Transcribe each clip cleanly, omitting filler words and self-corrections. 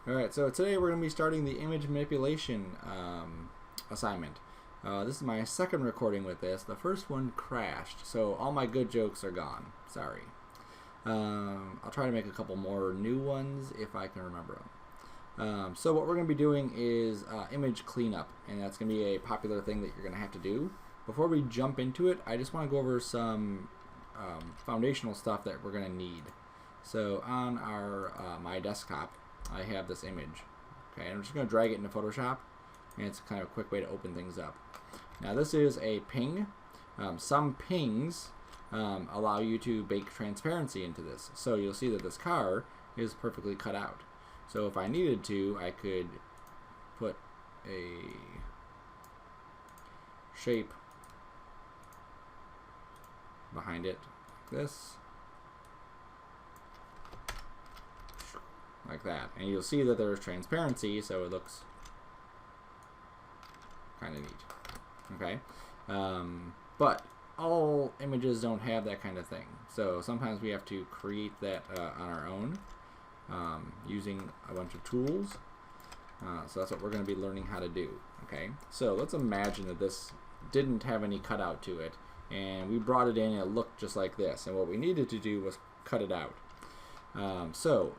Alright, so today we're going to be starting the image manipulation assignment. This is my second recording with this. The first one crashed, so all my good jokes are gone. Sorry. I'll try to make a couple more new ones if I can remember them. So what we're going to be doing is image cleanup, and that's going to be a popular thing that you're going to have to do. Before we jump into it, I just want to go over some foundational stuff that we're going to need. So on our my desktop, I have this image. Okay, I'm just going to drag it into Photoshop, and it's kind of a quick way to open things up. Now this is a ping. Some pings allow you to bake transparency into this. So you'll see that this car is perfectly cut out. So if I needed to, I could put a shape behind it like this. Like that, and you'll see that there's transparency, so it looks kind of neat. Okay, but all images don't have that kind of thing, so sometimes we have to create that on our own using a bunch of tools. So that's what we're going to be learning how to do. Okay, so let's imagine that this didn't have any cutout to it, and we brought it in and it looked just like this, and what we needed to do was cut it out. So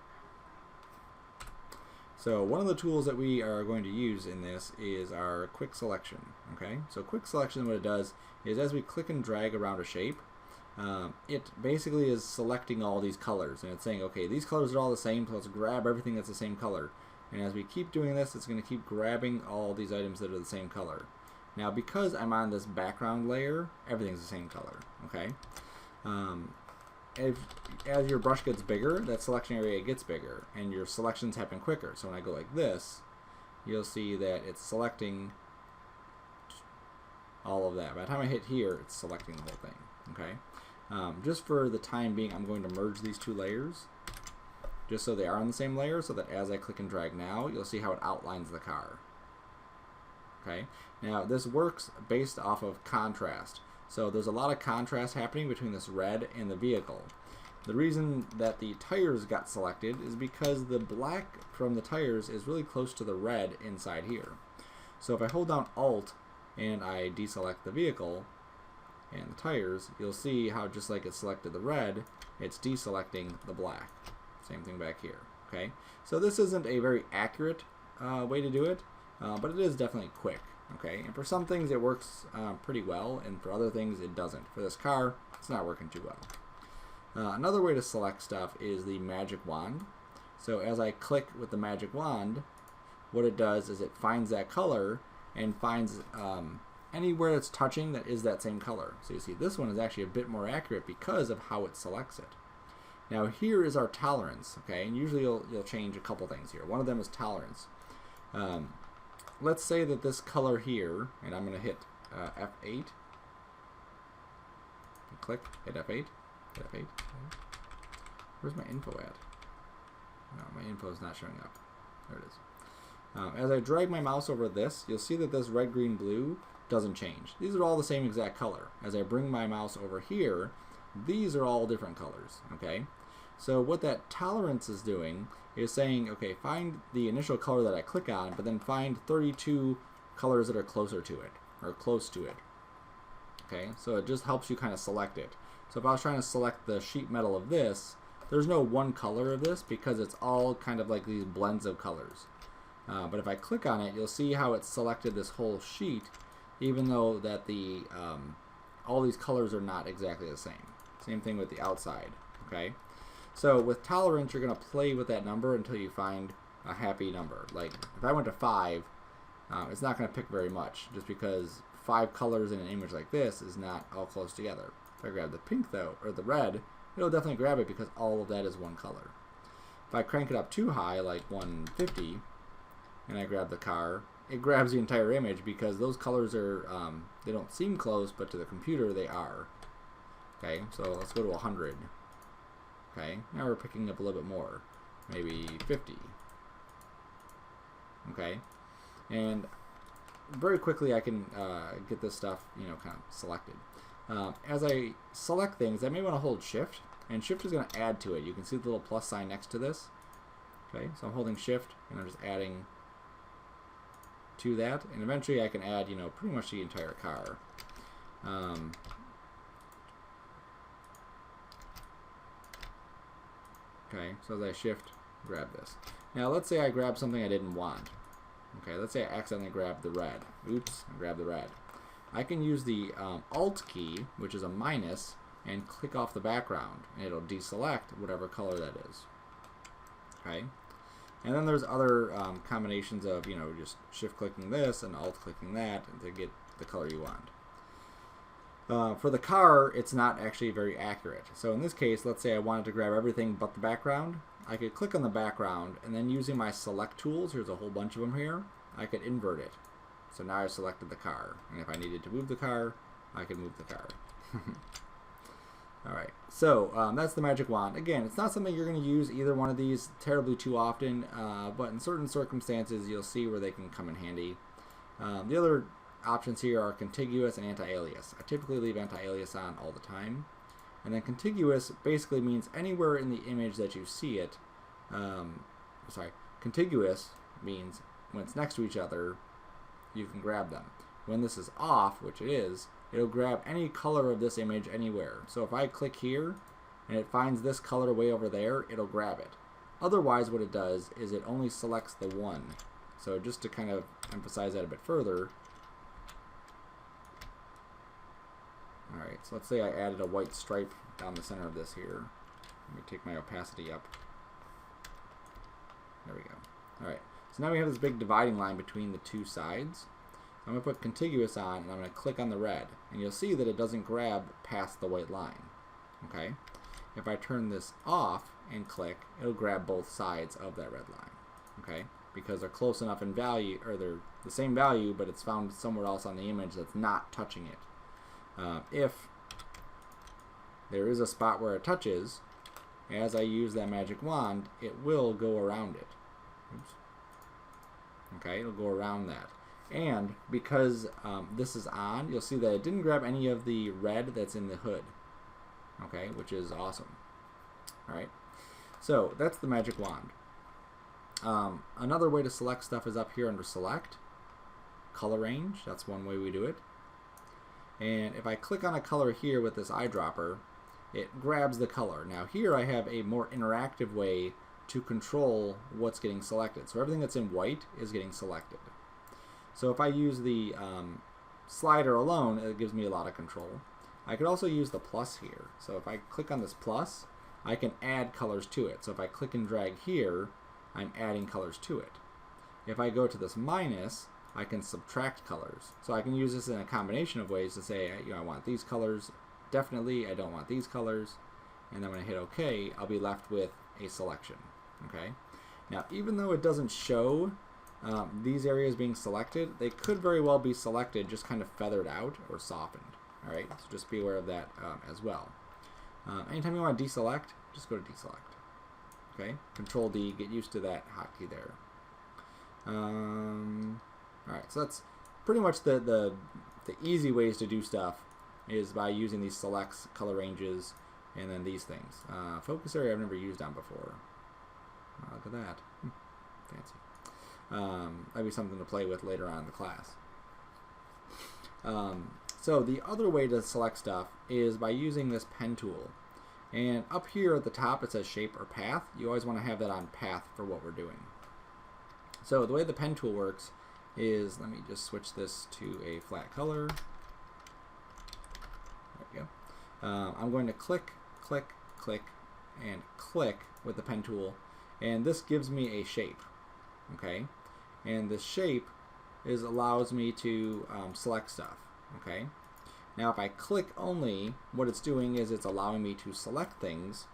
one of the tools that we are going to use in this is our quick selection. Okay, so quick selection, what it does is as we click and drag around a shape, it basically is selecting all these colors, and it's saying, okay, these colors are all the same, so let's grab everything that's the same color. And as we keep doing this, it's going to keep grabbing all these items that are the same color. Now because I'm on this background layer, everything's the same color. Okay. As your brush gets bigger, that selection area gets bigger, and your selections happen quicker. So when I go like this, you'll see that it's selecting all of that. By the time I hit here, it's selecting the whole thing. Okay. Just for the time being, I'm going to merge these two layers, just so they are on the same layer, so that as I click and drag now, you'll see how it outlines the car. Okay. Now this works based off of contrast. So there's a lot of contrast happening between this red and the vehicle. The reason that the tires got selected is because the black from the tires is really close to the red inside here. So if I hold down Alt and I deselect the vehicle and the tires, you'll see how just like it selected the red, it's deselecting the black. Same thing back here. Okay, so this isn't a very accurate way to do it, but it is definitely quick. Okay, and for some things it works pretty well, and for other things it doesn't. For this car, it's not working too well. Another way to select stuff is the magic wand. So as I click with the magic wand, what it does is it finds that color and finds anywhere it's touching that is that same color. So you see this one is actually a bit more accurate because of how it selects it. Now here is our tolerance, okay, and usually you'll change a couple things here. One of them is tolerance. Let's say that this color here, and I'm going to hit F8. Click, hit F8, hit F8. Where's my info at? No, my info is not showing up. There it is. As I drag my mouse over this, you'll see that this red, green, blue doesn't change. These are all the same exact color. As I bring my mouse over here, these are all different colors. Okay. So what that tolerance is doing is saying, okay, find the initial color that I click on, but then find 32 colors that are closer to it, or close to it. Okay, so it just helps you kind of select it. So if I was trying to select the sheet metal of this, there's no one color of this because it's all kind of like these blends of colors. But if I click on it, you'll see how it's selected this whole sheet, even though that the all these colors are not exactly the same. Same thing with the outside. Okay. So with tolerance, you're going to play with that number until you find a happy number. Like if I went to 5, it's not going to pick very much, just because 5 colors in an image like this is not all close together. If I grab the pink though, or the red, it'll definitely grab it because all of that is one color. If I crank it up too high, like 150, and I grab the car, it grabs the entire image because those colors are, they don't seem close, but to the computer they are. Okay, so let's go to 100. Okay, now we're picking up a little bit more, maybe 50. Okay, and very quickly I can get this stuff, kind of selected. As I select things, I may want to hold Shift, and Shift is going to add to it. You can see the little plus sign next to this. Okay, so I'm holding shift and I'm just adding to that, and eventually I can add, you know, pretty much the entire car. Okay, so as I shift, grab this. Now let's say I grab something I didn't want. Okay, let's say I accidentally grabbed the red. Oops, I grabbed the red. I can use the Alt key, which is a minus, and click off the background, and it'll deselect whatever color that is. Okay, and then there's other combinations of, you know, just shift-clicking this and Alt-clicking that to get the color you want. For the car, it's not actually very accurate. So in this case, let's say I wanted to grab everything but the background. I could click on the background, and then using my select tools, here's a whole bunch of them here, I could invert it. So now I've selected the car, and if I needed to move the car, I could move the car. Alright, so that's the magic wand. Again, it's not something you're going to use either one of these terribly too often, but in certain circumstances you'll see where they can come in handy. The other options here are contiguous and anti-alias. I typically leave anti-alias on all the time. And then contiguous basically means anywhere in the image that you see it. Contiguous means when it's next to each other, you can grab them. When this is off, which it is, it'll grab any color of this image anywhere. So if I click here and it finds this color way over there, it'll grab it. Otherwise, what it does is it only selects the one. So just to kind of emphasize that a bit further. Alright, so let's say I added a white stripe down the center of this here. Let me take my opacity up. There we go. Alright, so now we have this big dividing line between the two sides. I'm going to put contiguous on, and I'm going to click on the red. And you'll see that it doesn't grab past the white line. Okay? If I turn this off and click, it'll grab both sides of that red line. Okay? Because they're close enough in value, or they're the same value, but it's found somewhere else on the image that's not touching it. If there is a spot where it touches, as I use that magic wand, it will go around it. Oops. Okay, it'll go around that. And because this is on, you'll see that it didn't grab any of the red that's in the hood. Okay, which is awesome. Alright, so that's the magic wand. Another way to select stuff is up here under Select. Color range, that's one way we do it. And if I click on a color here with this eyedropper, it grabs the color. Now here I have a more interactive way to control what's getting selected. So everything that's in white is getting selected. So if I use the slider alone, it gives me a lot of control. I could also use the plus here. So if I click on this plus, I can add colors to it. So if I click and drag here, I'm adding colors to it. If I go to this minus, I can subtract colors. So I can use this in a combination of ways to say, you know, I want these colors, definitely, I don't want these colors, and then when I hit OK, I'll be left with a selection. Okay. Now, even though it doesn't show these areas being selected, they could very well be selected, just kind of feathered out or softened. All right, so just be aware of that as well. Anytime you want to deselect, just go to deselect. Okay, Control D, get used to that hotkey there. Alright, so that's pretty much the easy ways to do stuff is by using these selects, color ranges, and then these things. Focus area I've never used on before. Oh, look at that. Fancy. That'd be something to play with later on in the class. So the other way to select stuff is by using this pen tool. And up here at the top it says shape or path. You always want to have that on path for what we're doing. So the way the pen tool works is, let me just switch this to a flat color. There we go. I'm going to click, click, click, and click with the pen tool, and this gives me a shape. Okay, and the shape allows me to select stuff. Okay, now if I click only, what it's doing is it's allowing me to select things,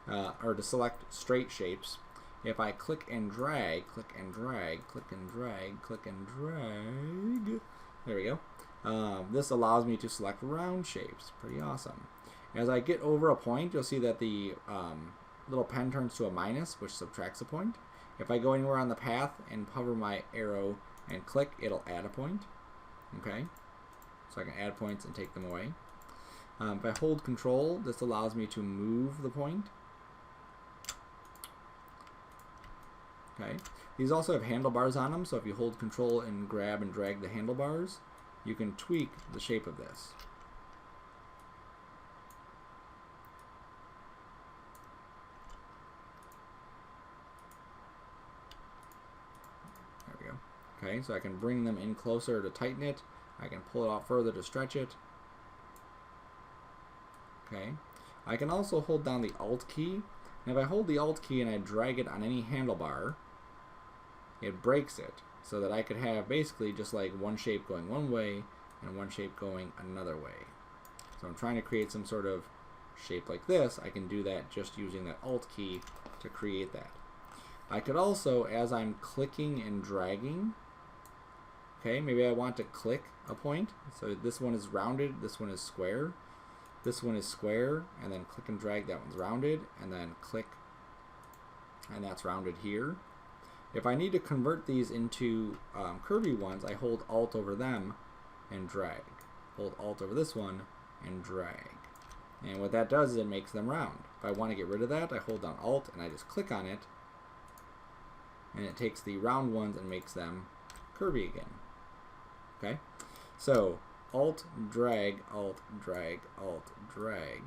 or to select straight shapes. If I click and drag, click and drag, click and drag, click and drag, there we go. This allows me to select round shapes. Pretty awesome. As I get over a point, you'll see that the little pen turns to a minus, which subtracts a point. If I go anywhere on the path and hover my arrow and click, it'll add a point. Okay, so I can add points and take them away. If I hold Control, this allows me to move the point. Okay. These also have handlebars on them, so if you hold control and grab and drag the handlebars, you can tweak the shape of this. There we go. Okay, so I can bring them in closer to tighten it. I can pull it out further to stretch it. Okay. I can also hold down the Alt key. And if I hold the Alt key and I drag it on any handlebar, it breaks it, so that I could have basically just like one shape going one way and one shape going another way. So I'm trying to create some sort of shape like this. I can do that just using that Alt key to create that. I could also, as I'm clicking and dragging, okay, maybe I want to click a point. So this one is rounded, this one is square. This one is square, and then click and drag, that one's rounded, and then click, and that's rounded here. If I need to convert these into curvy ones, I hold Alt over them and drag. Hold Alt over this one and drag. And what that does is it makes them round. If I want to get rid of that, I hold down Alt and I just click on it, and it takes the round ones and makes them curvy again. Okay? So, Alt, drag, Alt, drag, Alt, drag.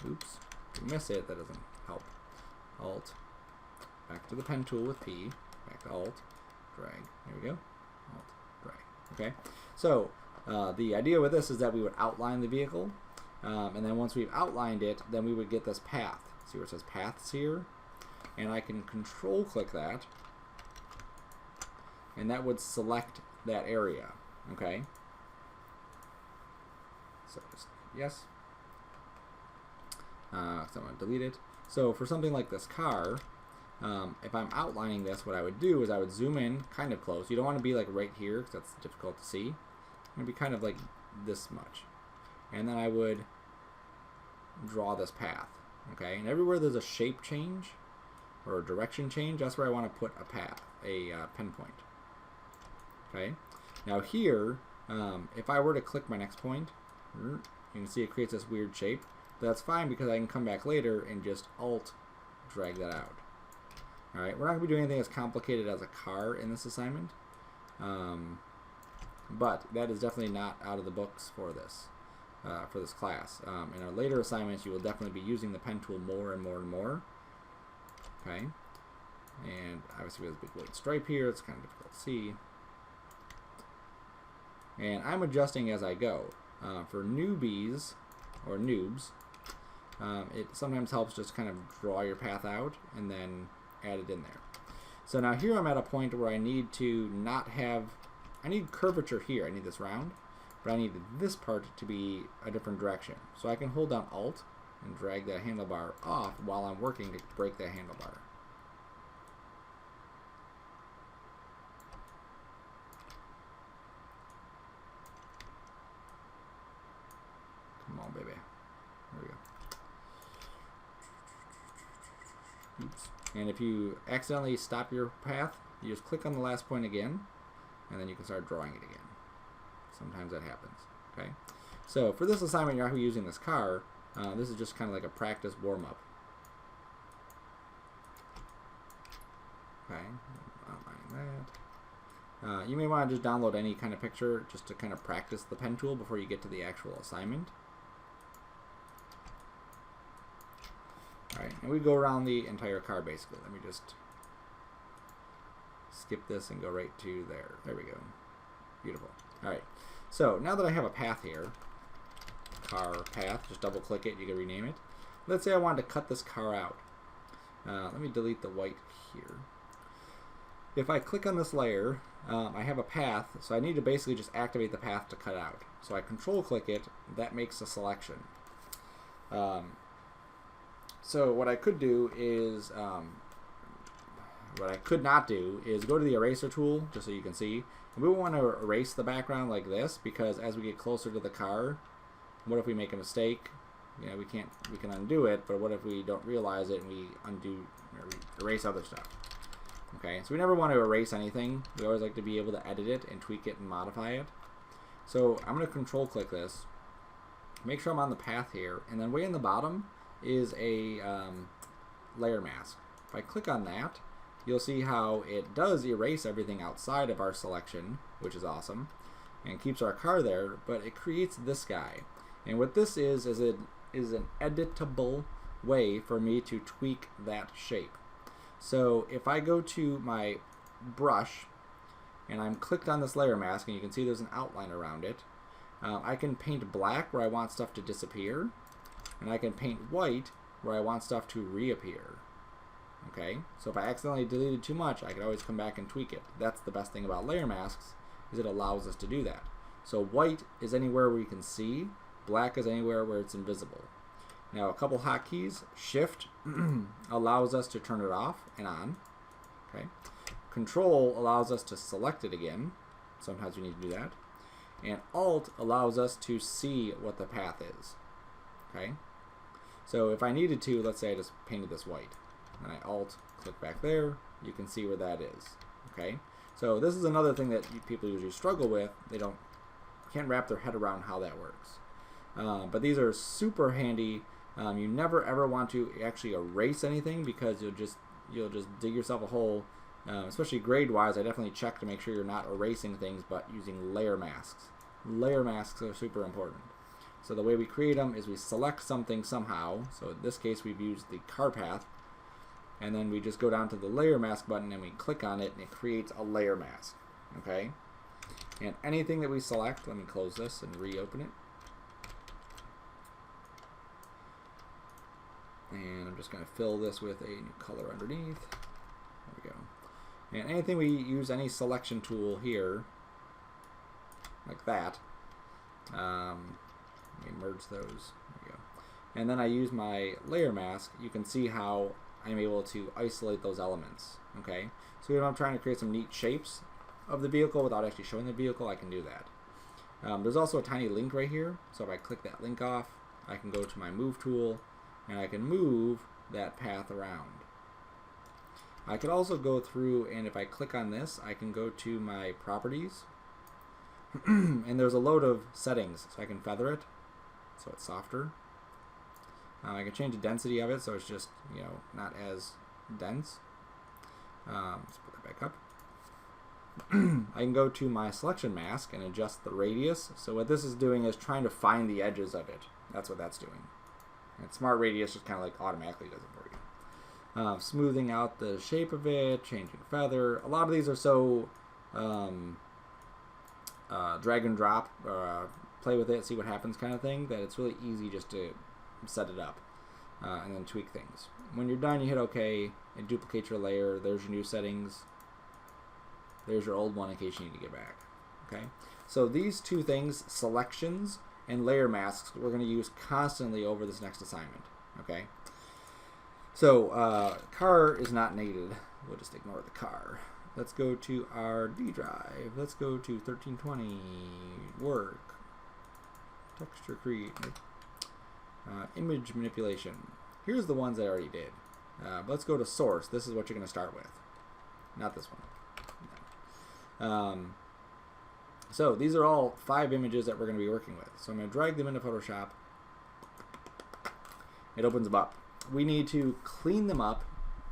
Oops, if you miss it, that doesn't help. Alt, back to the pen tool with P, back to Alt, drag. There we go. Alt, drag. Okay, so the idea with this is that we would outline the vehicle, and then once we've outlined it, then we would get this path. See where it says paths here? And I can control click that, and that would select that area. Okay. So just yes. So I'm going to delete it. So for something like this car, if I'm outlining this, what I would do is I would zoom in kind of close. You don't want to be like right here because that's difficult to see. I'm going to be kind of like this much. And then I would draw this path. Okay, and everywhere there's a shape change or a direction change, that's where I want to put a path, a pinpoint. Okay, now here, if I were to click my next point, you can see it creates this weird shape. That's fine because I can come back later and just Alt drag that out. Alright, we're not going to be doing anything as complicated as a car in this assignment, but that is definitely not out of the books for this class. In our later assignments, you will definitely be using the pen tool more and more and more. Okay, and obviously we have this big white stripe here. It's kind of difficult to see. And I'm adjusting as I go. For newbies or noobs, it sometimes helps just kind of draw your path out and then add it in there. So now here I'm at a point where I need to not have, I need curvature here. I need this round, but I need this part to be a different direction. So I can hold down Alt and drag that handlebar off while I'm working to break that handlebar. Come on, baby. There we go. Oops. And if you accidentally stop your path, you just click on the last point again, and then you can start drawing it again. Sometimes that happens. Okay. So for this assignment, you're not using this car. This is just kind of like a practice warm-up. Okay. Outlining that. You may want to just download any kind of picture just to kind of practice the pen tool before you get to the actual assignment. Alright, and we go around the entire car basically. Let me just skip this and go right to there. There we go. Beautiful. Alright, so now that I have a path here, car path, just double click it, you can rename it. Let's say I wanted to cut this car out. Let me delete the white here. If I click on this layer, I have a path, so I need to basically just activate the path to cut out. So I control click it, that makes a selection. So what I could do is, what I could not do is go to the eraser tool, just so you can see. And we want to erase the background like this, because as we get closer to the car, what if we make a mistake? You know, we can undo it, but what if we don't realize it and we undo or we erase other stuff? Okay, so we never want to erase anything. We always like to be able to edit it and tweak it and modify it. So I'm going to control click this, make sure I'm on the path here, and then way in the bottom is a layer mask. If I click on that, you'll see how it does erase everything outside of our selection, which is awesome, and keeps our car there, but it creates this guy. And what this is it is an editable way for me to tweak that shape. So if I go to my brush and I'm clicked on this layer mask, and you can see there's an outline around it, I can paint black where I want stuff to disappear, and I can paint white where I want stuff to reappear. Okay, so if I accidentally deleted too much, I can always come back and tweak it. That's the best thing about layer masks, is it allows us to do that. So white is anywhere where you can see, black is anywhere where it's invisible. Now a couple hotkeys. Shift allows us to turn it off and on. Okay. Control allows us to select it again. Sometimes we need to do that. And Alt allows us to see what the path is. Okay. So if I needed to, let's say I just painted this white, and I Alt click back there, you can see where that is. Okay. So this is another thing that people usually struggle with. They can't wrap their head around how that works. But these are super handy. You never ever want to actually erase anything, because you'll just dig yourself a hole. Especially grade-wise, I definitely check to make sure you're not erasing things, but using layer masks. Layer masks are super important. So the way we create them is we select something somehow. So in this case, we've used the car path, and then we just go down to the layer mask button and we click on it, and it creates a layer mask. Okay. And anything that we select, let me close this and reopen it. And I'm just going to fill this with a new color underneath. There we go. And anything we use, any selection tool here, like that, let me merge those. There we go. And then I use my layer mask. You can see how I'm able to isolate those elements. Okay. So if I'm trying to create some neat shapes of the vehicle without actually showing the vehicle, I can do that. There's also a tiny link right here. So if I click that link off, I can go to my move tool, and I can move that path around. I could also go through, and if I click on this, I can go to my properties, and there's a load of settings. So I can feather it so it's softer. I can change the density of it so it's just, not as dense. Let's put that back up. I can go to my selection mask and adjust the radius. So what this is doing is trying to find the edges of it. That's what that's doing. And Smart Radius just kind of like automatically does it for you. Smoothing out the shape of it, changing feather. A lot of these are so drag and drop, play with it, see what happens kind of thing, that it's really easy just to set it up and then tweak things. When you're done, you hit OK, and duplicate your layer. There's your new settings. There's your old one in case you need to get back. Okay. So these two things, selections and layer masks, we're going to use constantly over this next assignment. Okay. So car is not needed. We'll just ignore the car. Let's go to our D drive. Let's go to 1320 work, texture create, image manipulation. Here's the ones I already did. Let's go to source. This is what you're going to start with, not this one. No. So these are all 5 images that we're going to be working with. So I'm going to drag them into Photoshop. It opens them up. We need to clean them up,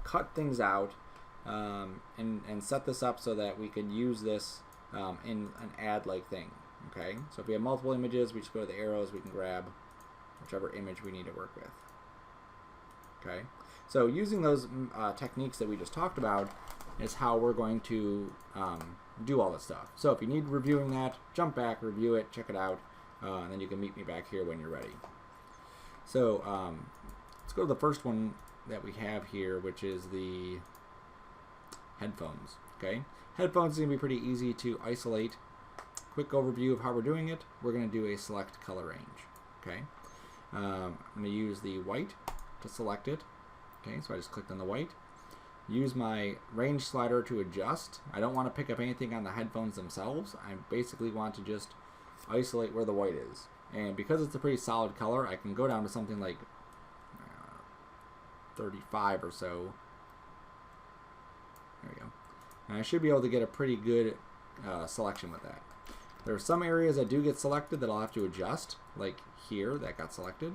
cut things out, and set this up so that we can use this in an ad-like thing. Okay. So if we have multiple images, we just go to the arrows. We can grab whichever image we need to work with. Okay. So using those techniques that we just talked about is how we're going to do all this stuff. So if you need reviewing that, jump back, review it, check it out, and then you can meet me back here when you're ready. So let's go to the first one that we have here, which is the headphones. Okay, headphones is going to be pretty easy to isolate. Quick overview of how we're doing it. We're going to do a select color range. Okay, I'm going to use the white to select it. Okay, so I just clicked on the white. Use my range slider to adjust. I don't want to pick up anything on the headphones themselves. I basically want to just isolate where the white is. And because it's a pretty solid color, I can go down to something like 35 or so. There we go. And I should be able to get a pretty good selection with that. There are some areas that do get selected that I'll have to adjust, like here, that got selected.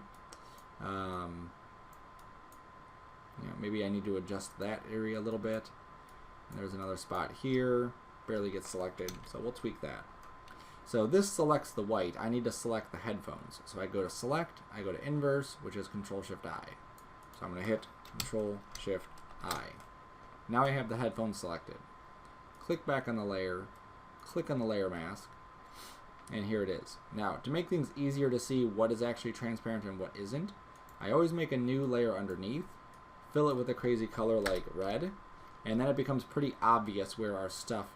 Maybe I need to adjust that area a little bit. There's another spot here, barely gets selected, so we'll tweak that. So this selects the white. I need to select the headphones. So I go to select, I go to inverse, which is Control-Shift-I. So I'm going to hit Control-Shift-I. Now I have the headphones selected. Click back on the layer, click on the layer mask, and here it is. Now, to make things easier to see what is actually transparent and what isn't, I always make a new layer underneath, fill it with a crazy color like red, and then it becomes pretty obvious where our stuff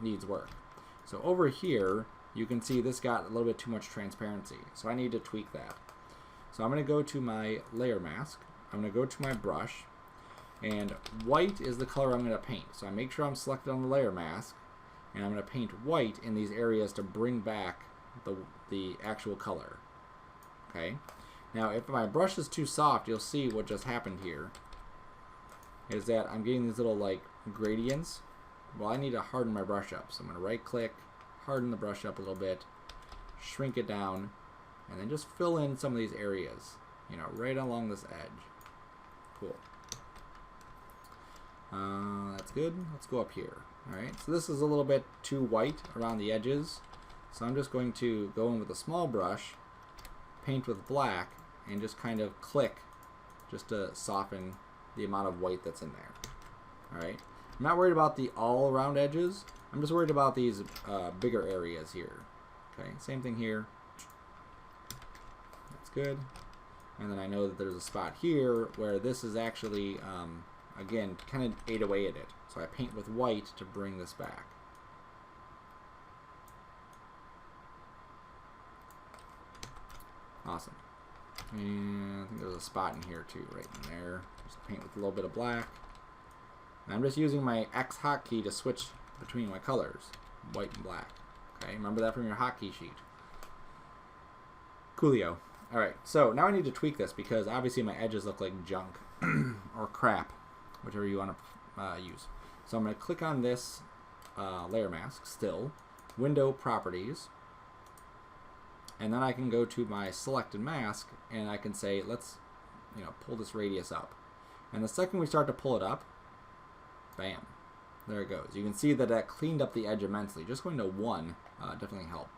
needs work. So over here, you can see this got a little bit too much transparency, so I need to tweak that. So I'm going to go to my layer mask, I'm going to go to my brush, and white is the color I'm going to paint. So I make sure I'm selected on the layer mask, and I'm going to paint white in these areas to bring back the actual color. Okay. Now if my brush is too soft, you'll see what just happened here is that I'm getting these little like gradients. Well, I need to harden my brush up, so I'm going to right click, harden the brush up a little bit, shrink it down, and then just fill in some of these areas, you know, right along this edge. Cool. That's good. Let's go up here. Alright, so this is a little bit too white around the edges, so I'm just going to go in with a small brush, paint with black, and just kind of click just to soften the amount of white that's in there. Alright, I'm not worried about the all around edges, I'm just worried about these bigger areas here. Okay, same thing here. That's good. And then I know that there's a spot here where this is actually again, kind of ate away at it. So I paint with white to bring this back. Awesome. And I think there's a spot in here too, right in there. Just paint with a little bit of black. And I'm just using my X hotkey to switch between my colors, white and black. Okay, remember that from your hotkey sheet. Coolio. Alright, so now I need to tweak this because obviously my edges look like junk or crap, whichever you want to use. So I'm going to click on this layer mask still, window properties, and then I can go to my selected mask and I can say let's pull this radius up. And the second we start to pull it up, bam, there it goes. You can see that cleaned up the edge immensely. Just going to 1 definitely helped.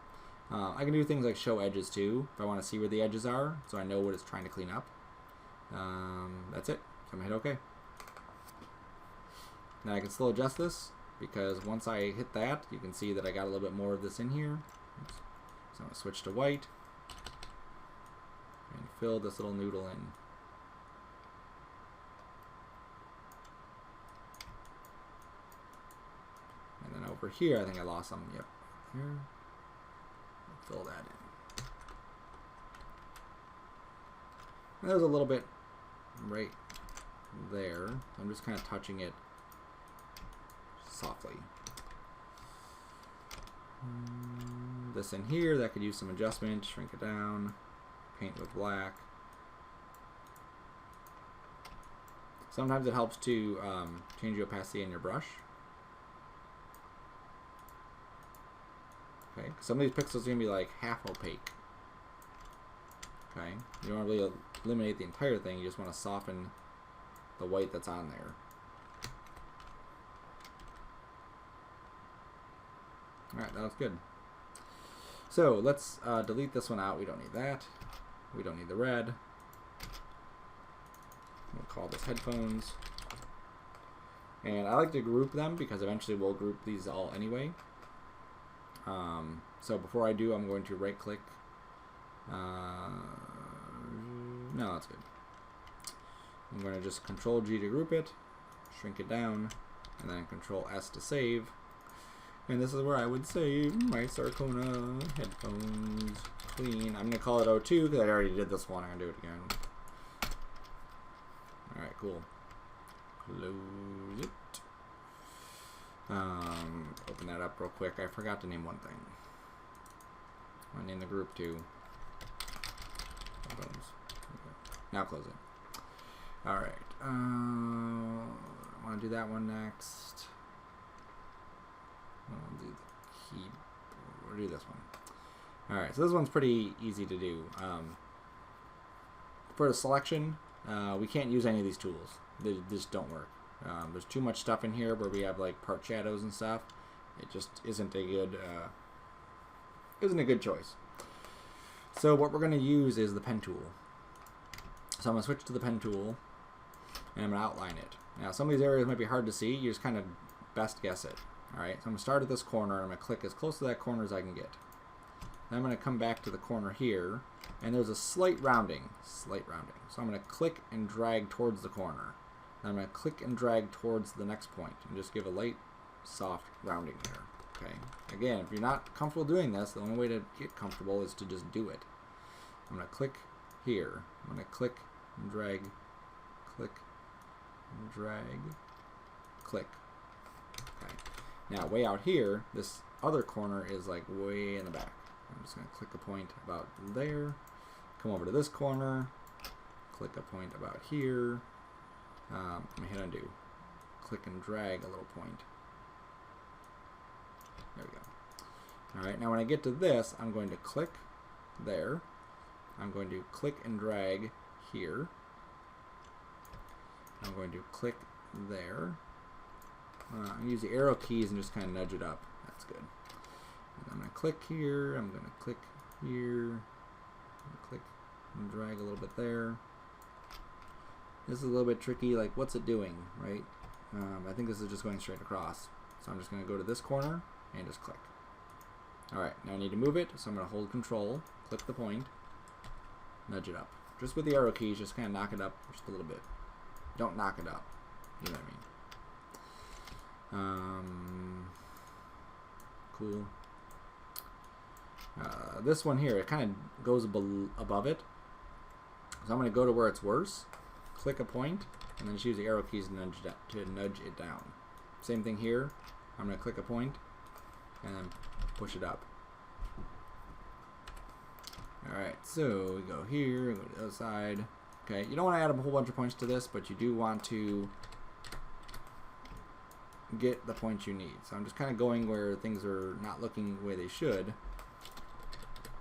I can do things like show edges too if I want to see where the edges are so I know what it's trying to clean up. That's it. So I'm going to hit OK. Now I can still adjust this because once I hit that, you can see that I got a little bit more of this in here. Oops. So I'm going to switch to white and fill this little noodle in. And then over here, I think I lost some. Yep. Here. Fill that in. And there's a little bit right there. I'm just kind of touching it softly. This in here, that could use some adjustment. Shrink it down. Paint with black. Sometimes it helps to change the opacity in your brush. Okay, some of these pixels are going to be like half opaque. Okay, you don't want to really eliminate the entire thing, you just want to soften the white that's on there. Alright, that looks good. So let's delete this one out. We don't need that. We don't need the red. We'll call this headphones. And I like to group them because eventually we'll group these all anyway. So before I do, I'm going to right click. No, that's good. I'm going to just Control G to group it, shrink it down, and then Control S to save. And this is where I would save my Sarcona headphones clean. I'm going to call it O2 because I already did this one. I'm going to do it again. Alright, cool. Close it. Open that up real quick. I forgot to name one thing. I'll name the group too. Okay. Now close it. Alright. I want to do that one next. We'll do the key. We'll do this one. Alright, so this one's pretty easy to do. For the selection, we can't use any of these tools. They just don't work. There's too much stuff in here where we have like part shadows and stuff. It just isn't a good choice. So what we're going to use is the pen tool. So I'm going to switch to the pen tool, and I'm going to outline it. Now some of these areas might be hard to see. You just kind of best guess it. Alright, so I'm going to start at this corner, and I'm going to click as close to that corner as I can get. Then I'm going to come back to the corner here, and there's a slight rounding. So I'm going to click and drag towards the corner. Then I'm going to click and drag towards the next point, and just give a light, soft rounding there. Okay. Again, if you're not comfortable doing this, the only way to get comfortable is to just do it. I'm going to click here. I'm going to click and drag, click and drag, click. Okay. Now, way out here, this other corner is like way in the back. I'm just going to click a point about there, come over to this corner, click a point about here. Let me hit undo. Click and drag a little point. There we go. Alright, now when I get to this, I'm going to click there. I'm going to click and drag here. I'm going to click there. Use the arrow keys and just kind of nudge it up. That's good. And I'm going to click here. I'm going to click here. I'm going to click and drag a little bit there. This is a little bit tricky. Like, what's it doing, right? I think this is just going straight across. So I'm just going to go to this corner and just click. Alright, now I need to move it, so I'm going to hold Control, click the point, nudge it up. Just with the arrow keys, just kind of knock it up just a little bit. Don't knock it up. You know what I mean? Cool. This one here, it kind of goes above it. So I'm going to go to where it's worse, click a point, and then just use the arrow keys to nudge it down. Same thing here. I'm going to click a point and then push it up. Alright, so we go here, go to the other side. Okay, you don't want to add a whole bunch of points to this, but you do want to get the points you need. So I'm just kind of going where things are not looking the way they should.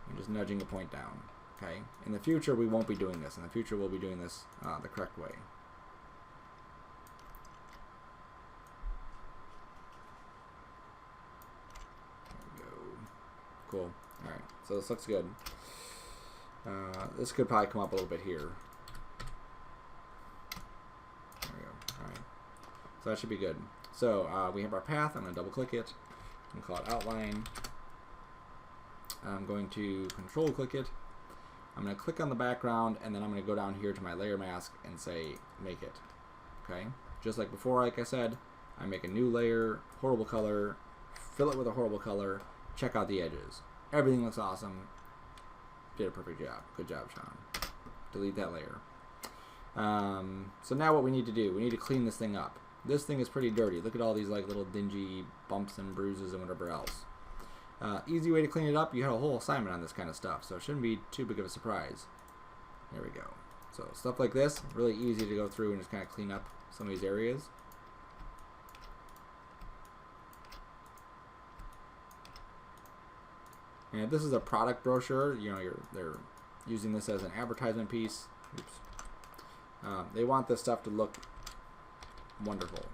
I'm just nudging a point down. Okay, in the future we won't be doing this. In the future we'll be doing this the correct way. There we go. Cool. Alright, so this looks good. This could probably come up a little bit here. There we go. Alright. So that should be good. So we have our path. I'm going to double click it and call it outline. I'm going to control click it. I'm going to click on the background, and then I'm going to go down here to my layer mask and say make it. Okay, just like before, like I said, I make a new layer, horrible color, fill it with a horrible color, check out the edges. Everything looks awesome. Did a perfect job. Good job, Sean. Delete that layer. So now what we need to do, we need to clean this thing up. This thing is pretty dirty. Look at all these like little dingy bumps and bruises and whatever else. Easy way to clean it up. You had a whole assignment on this kind of stuff, so it shouldn't be too big of a surprise. There we go. So stuff like this, really easy to go through and just kind of clean up some of these areas. And if this is a product brochure, you know, they're using this as an advertisement piece. Oops. They want this stuff to look wonderful.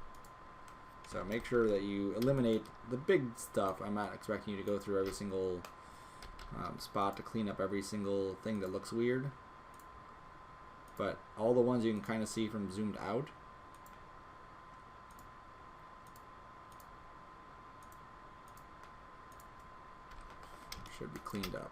So make sure that you eliminate the big stuff. I'm not expecting you to go through every single spot to clean up every single thing that looks weird. But all the ones you can kind of see from zoomed out. Should be cleaned up.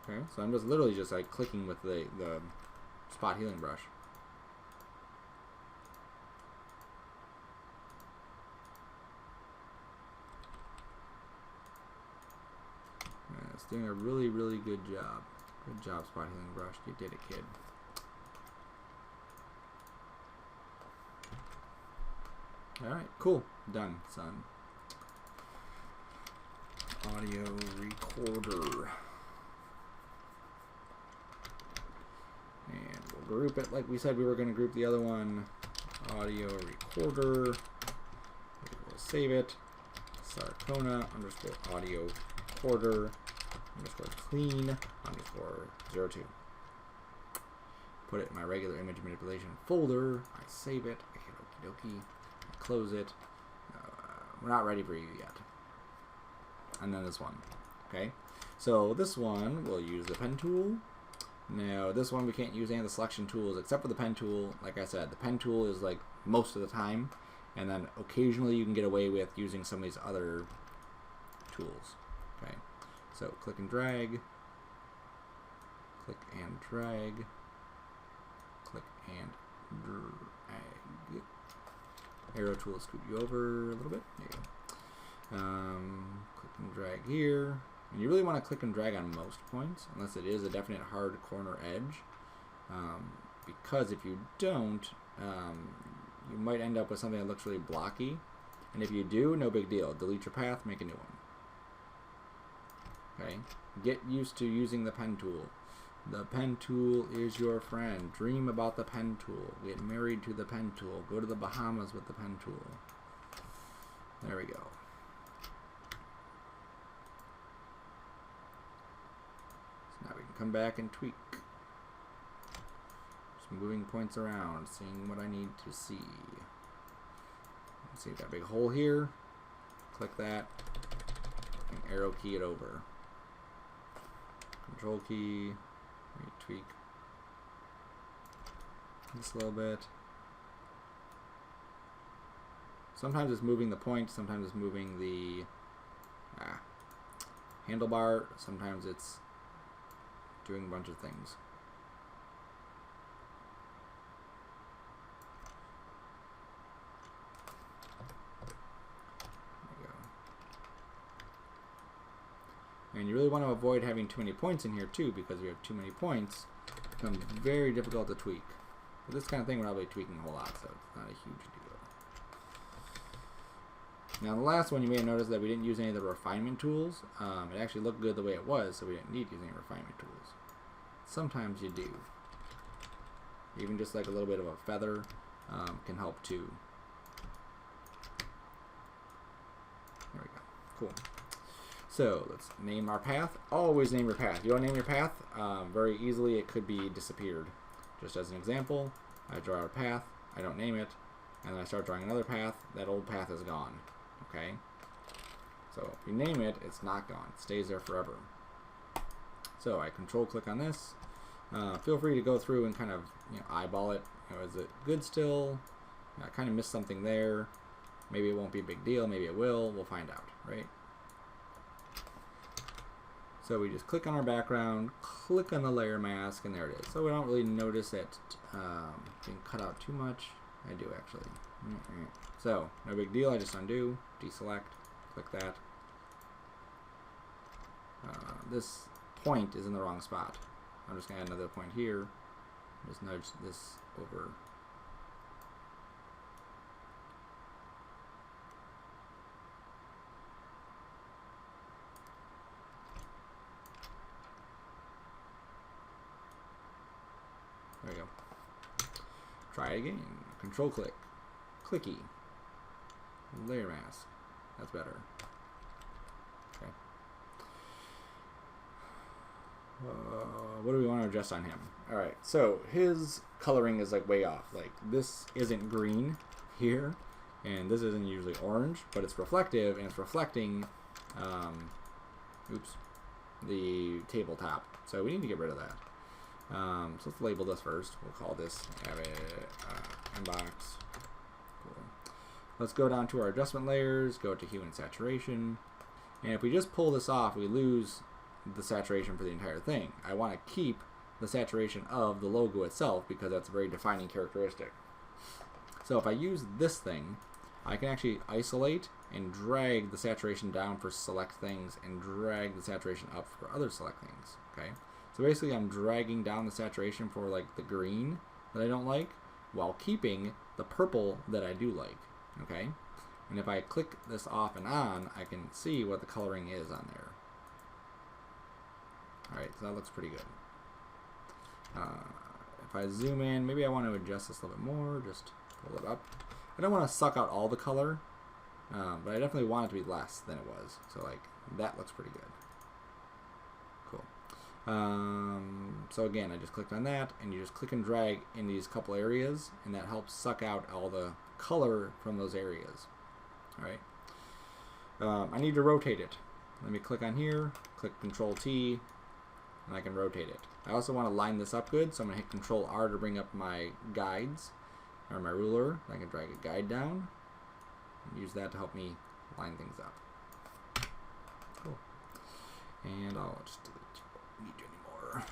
Okay, so I'm just literally just like clicking with the spot healing brush. Yeah, it's doing a really, really good job. Good job, spot healing brush. You did it, kid. Alright, cool. Done, son. Audio recorder. group it like we said we were going to group the other one. Audio recorder. We'll save it. Sarcona underscore audio recorder underscore clean underscore 02. Put it in my regular image manipulation folder. I save it. I hit okie dokie. I close it. We're not ready for you yet. And then this one. Okay. So this one we'll use the pen tool. Now this one we can't use any of the selection tools except for the pen tool. Like I said, the pen tool is like most of the time, and then occasionally you can get away with using some of these other tools. Okay, so click and drag, click and drag, click and drag. Arrow tool will scoot you over a little bit. There you go. Click and drag here. And you really want to click and drag on most points, unless it is a definite hard corner edge. Because if you don't, you might end up with something that looks really blocky. And if you do, no big deal. Delete your path, make a new one. Okay? Get used to using the pen tool. The pen tool is your friend. Dream about the pen tool. Get married to the pen tool. Go to the Bahamas with the pen tool. There we go. Now we can come back and tweak. Just moving points around, seeing what I need to see. See that big hole here? Click that, and arrow key it over. Control key, tweak this a little bit. Sometimes it's moving the point, sometimes it's moving the handlebar, sometimes it's doing a bunch of things. There we go. And you really want to avoid having too many points in here too, because if you have too many points, it becomes very difficult to tweak. But this kind of thing we're not really tweaking a whole lot, so it's not a huge deal. Now the last one, you may have noticed that we didn't use any of the refinement tools. It actually looked good the way it was, so we didn't need using refinement tools. Sometimes you do. Even just like a little bit of a feather can help too. There we go. Cool. So let's name our path. Always name your path. You don't name your path, very easily it could be disappeared. Just as an example, I draw a path, I don't name it, and then I start drawing another path, that old path is gone. Okay? So if you name it, it's not gone. It stays there forever. So I control click on this. Feel free to go through and kind of eyeball it. Is it good still? I kind of missed something there. Maybe it won't be a big deal. Maybe it will. We'll find out, right? So we just click on our background, click on the layer mask, and there it is. So we don't really notice it being cut out too much. I do actually. So no big deal. I just undo, deselect, click that. This point is in the wrong spot. I'm just going to add another point here. Just nudge this over. There we go. Try it again. Control click. Clicky. Layer mask. That's better. Okay. What do we want to adjust on him? Alright, so his coloring is like way off. Like this isn't green here, and this isn't usually orange, but it's reflective, and it's reflecting the tabletop. So we need to get rid of that. So let's label this first. We'll call this inbox. Cool. Let's go down to our adjustment layers, go to hue and saturation, and if we just pull this off, we lose the saturation for the entire thing. I want to keep the saturation of the logo itself because that's a very defining characteristic. So if I use this thing, I can actually isolate and drag the saturation down for select things and drag the saturation up for other select things. Okay, so basically I'm dragging down the saturation for like the green that I don't like while keeping the purple that I do like. Okay, and if I click this off and on, I can see what the coloring is on there. Alright, so that looks pretty good. If If I zoom in, maybe I want to adjust this a little bit more, just pull it up. I don't want to suck out all the color, but I definitely want it to be less than it was. So like, that looks pretty good. Cool. So again, I just clicked on that, and you just click and drag in these couple areas, and that helps suck out all the color from those areas. All right. I need to rotate it. Let me click on here, click Control T, and I can rotate it. I also want to line this up good, so I'm going to hit Control R to bring up my guides, or my ruler. I can drag a guide down, and use that to help me line things up. Cool. And I'll just delete. Don't need you anymore.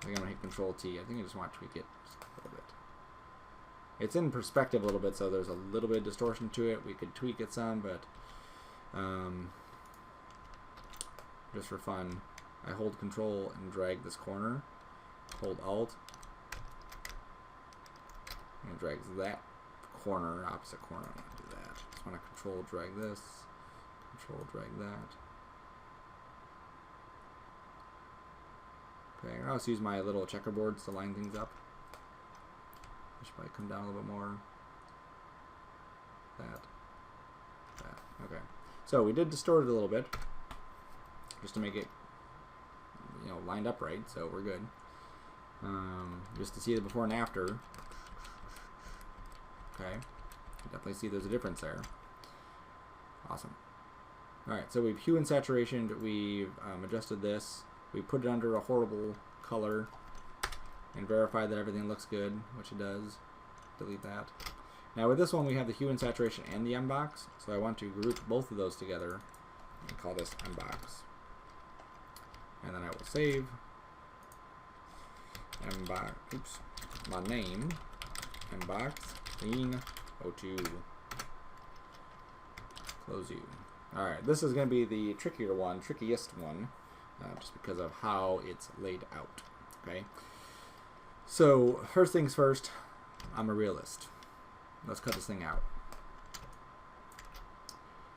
I think I'm going to hit Control T. I think I just want to tweak it just a little bit. It's in perspective a little bit, so there's a little bit of distortion to it. We could tweak it some, but just for fun, I hold Control and drag this corner, hold Alt, and it drags that corner, opposite corner. I'm going to do that. Just want to Control drag this, Control drag that. Okay, I'll also use my little checkerboards to line things up. I should probably come down a little bit more. That. Okay. So we did distort it a little bit, just to make it, you know, lined up right. So we're good. Just to see the before and after. Okay. You definitely see there's a difference there. Awesome. All right. So we've hue and saturation. We've adjusted this. We put it under a horrible color and verify that everything looks good, which it does. Delete that. Now with this one, we have the hue and saturation and the M-box, so I want to group both of those together and call this M-box. And then I will save M-box, oops, my name, M-box, clean, O2, close you. Alright, this is going to be the trickiest one, just because of how it's laid out. Okay. So, first things first, I'm a realist. Let's cut this thing out.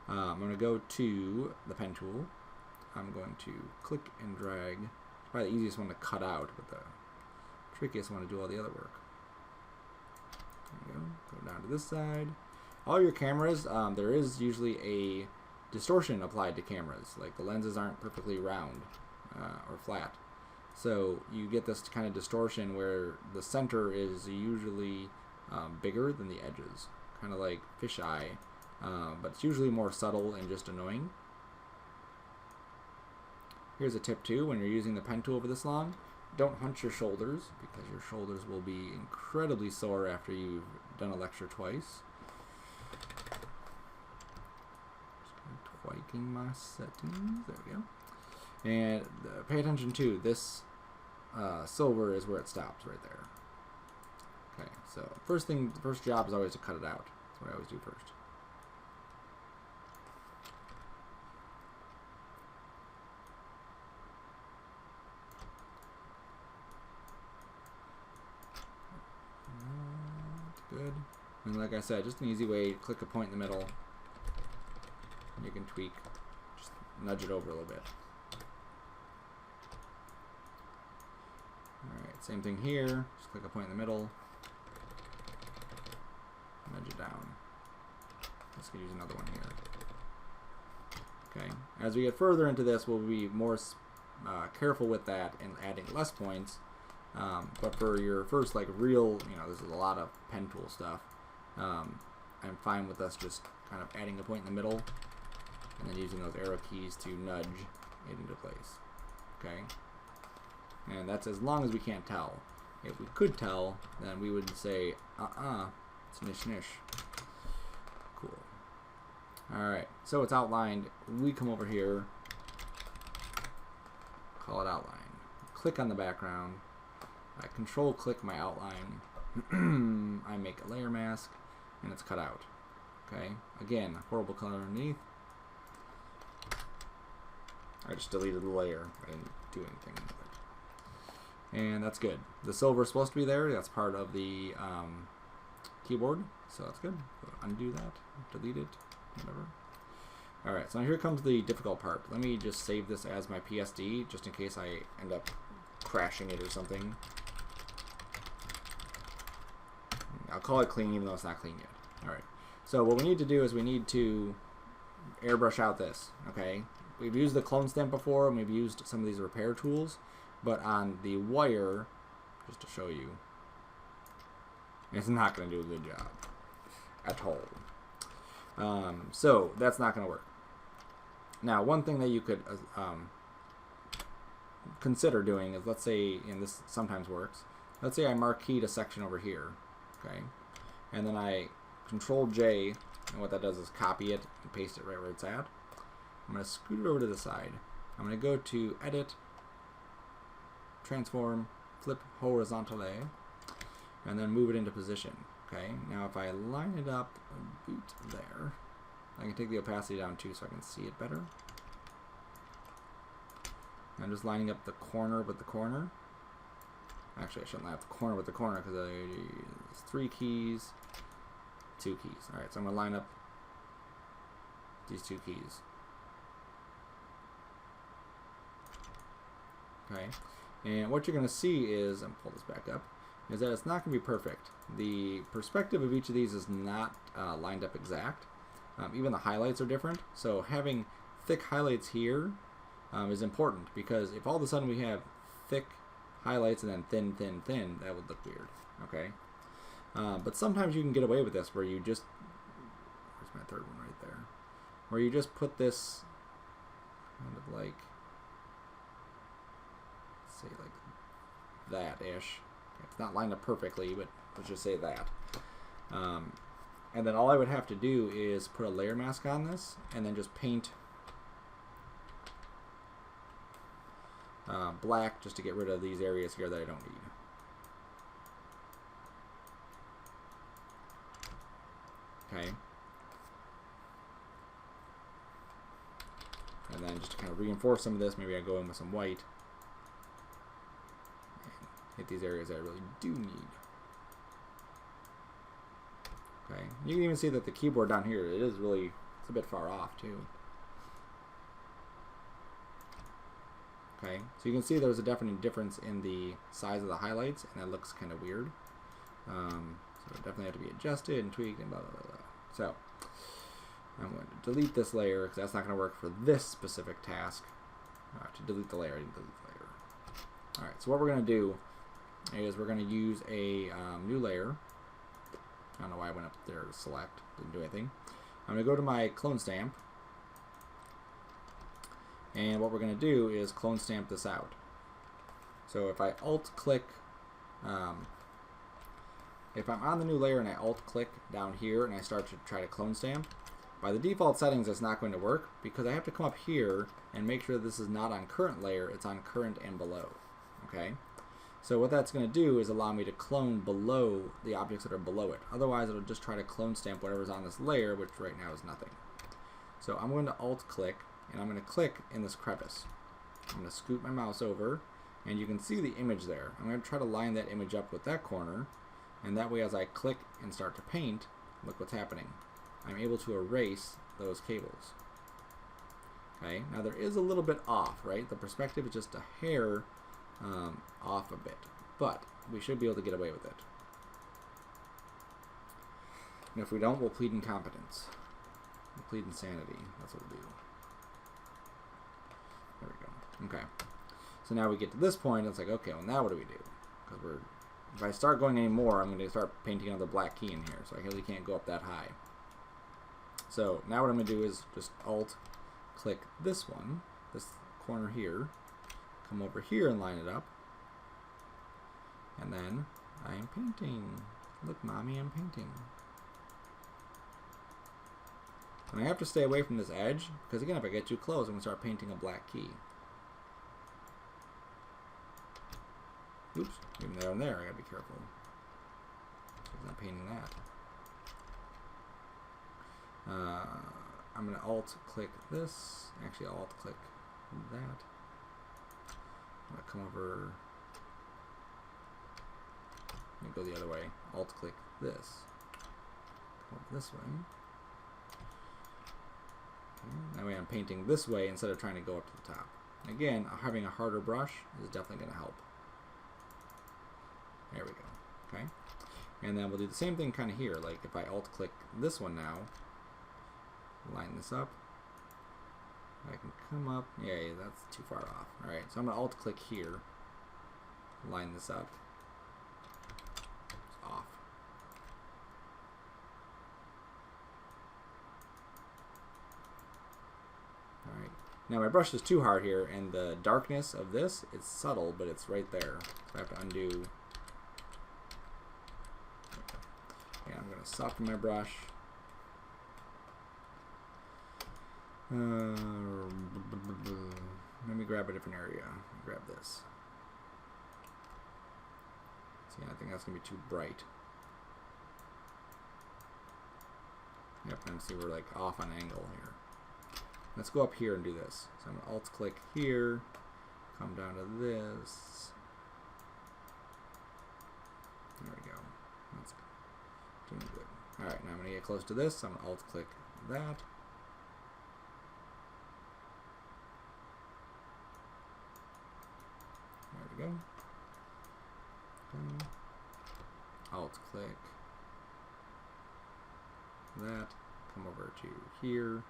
I'm going to go to the pen tool. I'm going to click and drag. Probably the easiest one to cut out, but the trickiest one to do all the other work. There you go. Go down to this side. All your cameras, there is usually a distortion applied to cameras. Like the lenses aren't perfectly round or flat. So you get this kind of distortion where the center is usually bigger than the edges, kind of like fisheye, but it's usually more subtle and just annoying. Here's a tip too: when you're using the pen tool for this long, don't hunch your shoulders, because your shoulders will be incredibly sore after you've done a lecture twice. Just tweaking my settings. There we go. And pay attention to this. Silver is where it stops, right there. Okay, so first job is always to cut it out. That's what I always do first. Good. And like I said, just an easy way, click a point in the middle, and you can tweak, just nudge it over a little bit. Alright, same thing here. Just click a point in the middle. Nudge it down. Let's use another one here. Okay. As we get further into this, we'll be more careful with that and adding less points. But for your first, like, real, you know, this is a lot of pen tool stuff. I'm fine with us just kind of adding a point in the middle and then using those arrow keys to nudge it into place. Okay. And that's as long as we can't tell. If we could tell, then we would say, it's nish nish. Cool. Alright, so it's outlined. We come over here, call it outline. Click on the background. I control click my outline. I make a layer mask, and it's cut out. Okay, again, horrible color underneath. I just deleted the layer. I didn't do anything with it. And that's good. The silver is supposed to be there. That's part of the keyboard, so that's good. So undo that, delete it, whatever. Alright, so now here comes the difficult part. Let me just save this as my PSD, just in case I end up crashing it or something. I'll call it clean even though it's not clean yet. All right. So what we need to do is we need to airbrush out this. Okay. We've used the clone stamp before, and we've used some of these repair tools, but on the wire, just to show you, it's not going to do a good job at all. So that's not going to work. Now, one thing that you could consider doing is, let's say, and this sometimes works, let's say I marqueed a section over here, okay, and then I Control J, and what that does is copy it and paste it right where it's at. I'm going to scoot it over to the side. I'm going to go to Edit, Transform, Flip Horizontally, and then move it into position. Okay, now if I line it up a bit there, I can take the opacity down too so I can see it better. I'm just lining up the corner with the corner. Actually, I shouldn't line up the corner with the corner because there's 3 keys, 2 keys. Alright, so I'm going to line up these 2 keys. Okay, and what you're going to see is, and pull this back up, is that it's not going to be perfect. The perspective of each of these is not lined up exact. Even the highlights are different. So having thick highlights here is important, because if all of a sudden we have thick highlights and then thin, thin, thin, that would look weird. Okay, but sometimes you can get away with this where you just, where's my third one right there, where you just put this kind of like, say like that-ish. It's not lined up perfectly, but let's just say that. And then all I would have to do is put a layer mask on this, and then just paint black just to get rid of these areas here that I don't need. Okay. And then just to kind of reinforce some of this, maybe I go in with some white. Hit these areas that I really do need. Okay, you can even see that the keyboard down here, it's a bit far off too. Okay, so you can see there's a definite difference in the size of the highlights, and that looks kind of weird. So it definitely have to be adjusted and tweaked and blah, blah, blah, blah. So I'm going to delete this layer because that's not going to work for this specific task. To delete the layer, I didn't delete the layer. Alright, so what we're going to do is we're going to use a new layer. I don't know why I went up there to select. Didn't do anything. I'm going to go to my clone stamp. And what we're going to do is clone stamp this out. So if I alt-click, if I'm on the new layer and I alt-click down here and I start to try to clone stamp, by the default settings it's not going to work because I have to come up here and make sure this is not on current layer, it's on current and below. Okay? So what that's going to do is allow me to clone below the objects that are below it. Otherwise it'll just try to clone stamp whatever's on this layer, which right now is nothing. So I'm going to alt-click, and I'm going to click in this crevice. I'm going to scoot my mouse over, and you can see the image there. I'm going to try to line that image up with that corner, and that way as I click and start to paint, look what's happening. I'm able to erase those cables. Okay, now there is a little bit off, right? The perspective is just a hair off a bit, but we should be able to get away with it. And if we don't, we'll plead incompetence. We'll plead insanity. That's what we'll do. There we go. Okay. So now we get to this point, it's like, okay, well now what do we do? Because if I start going any more, I'm going to start painting another black key in here, so I really can't go up that high. So now what I'm going to do is just alt-click this one, this corner here, come over here and line it up, and then I'm painting. Look, mommy, I'm painting. And I have to stay away from this edge, because again, if I get too close, I'm going to start painting a black key. Oops, even there and there, I got to be careful. I'm not painting that. I'm going to alt-click this. Actually, I'll alt-click that. I'm going to come over. Let me go the other way. Alt-click this. Come over this way. Okay. That way I'm painting this way instead of trying to go up to the top. Again, having a harder brush is definitely going to help. There we go. Okay. And then we'll do the same thing kind of here. Like if I alt click this one now, line this up, I can come up. Yeah, that's too far off. All right, so I'm gonna alt click here, line this up. It's off. All right. Now my brush is too hard here, and the darkness of this is subtle, but it's right there. So I have to undo. And I'm gonna soften my brush. Let me grab a different area. Grab this. See, I think that's gonna be too bright. Yep, and see we're like off on angle here. Let's go up here and do this. So I'm gonna alt click here, come down to this. There we go. That's doing good. Alright, now I'm gonna get close to this. So I'm gonna alt click that. There we go. Okay. Alt click that. Come over to here.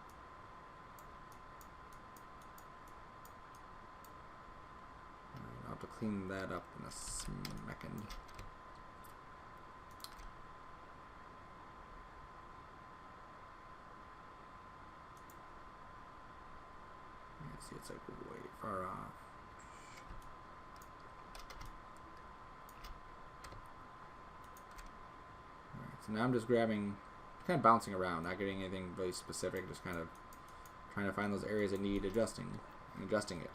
I'll have to clean that up in a second. See, it's like way far off. Alright, so now I'm just grabbing, kind of bouncing around, not getting anything really specific, just kind of trying to find those areas that need adjusting and adjusting it.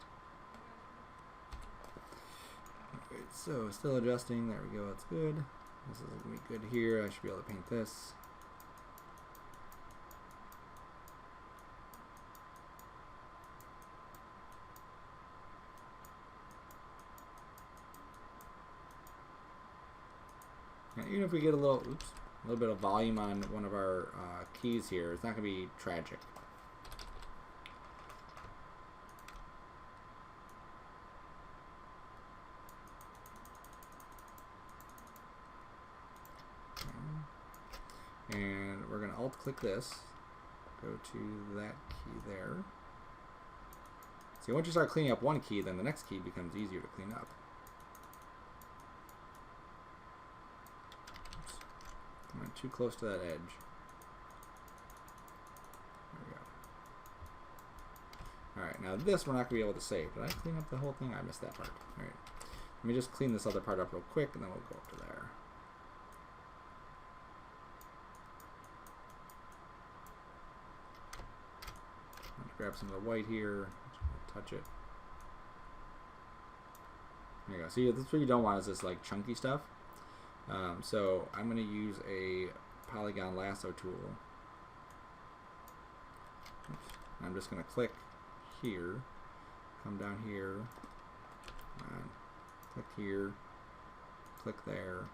Alright, so still adjusting. There we go. That's good. This is gonna be good here. I should be able to paint this. Even if we get a little bit of volume on one of our keys here, it's not going to be tragic. Okay. And we're going to alt click this, go to that key there. See, once you start cleaning up one key, then the next key becomes easier to clean up. I went too close to that edge. There we go. Alright, now this we're not going to be able to save. Did I clean up the whole thing? I missed that part. Alright. Let me just clean this other part up real quick, and then we'll go up to there. I'm going to grab some of the white here. Touch it. There you go. See, this is what you don't want, is this like chunky stuff. So I'm going to use a Polygon Lasso tool. I'm just going to click here, come down here, click here, click there.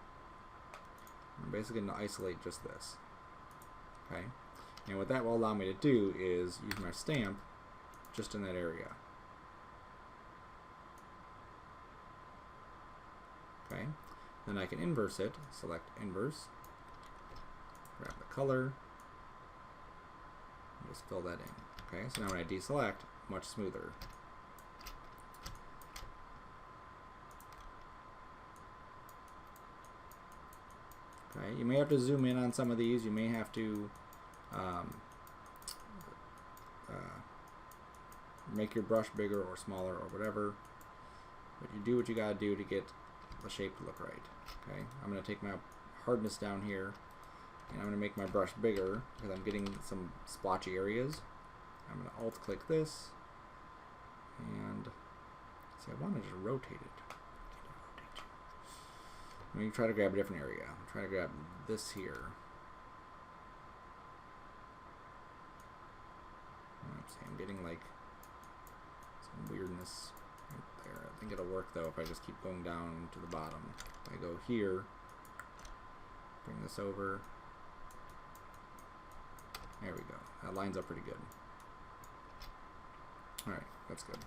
I'm basically going to isolate just this. Okay, and what that will allow me to do is use my stamp just in that area. Okay. Then I can inverse it, select inverse, grab the color, and just fill that in. Okay, so now when I deselect, much smoother. Okay, you may have to zoom in on some of these, you may have to make your brush bigger or smaller or whatever, but you do what you gotta do to get the shape to look right. Okay, I'm going to take my hardness down here, and I'm going to make my brush bigger because I'm getting some splotchy areas. I'm going to alt click this, and see, I want to just rotate it. I'm going to try to grab a different area. I'm trying to grab this here. I'm getting like some weirdness right there. I think it'll work though if I just keep going down to the bottom. If I go here, bring this over. There we go. That lines up pretty good. Alright, that's good.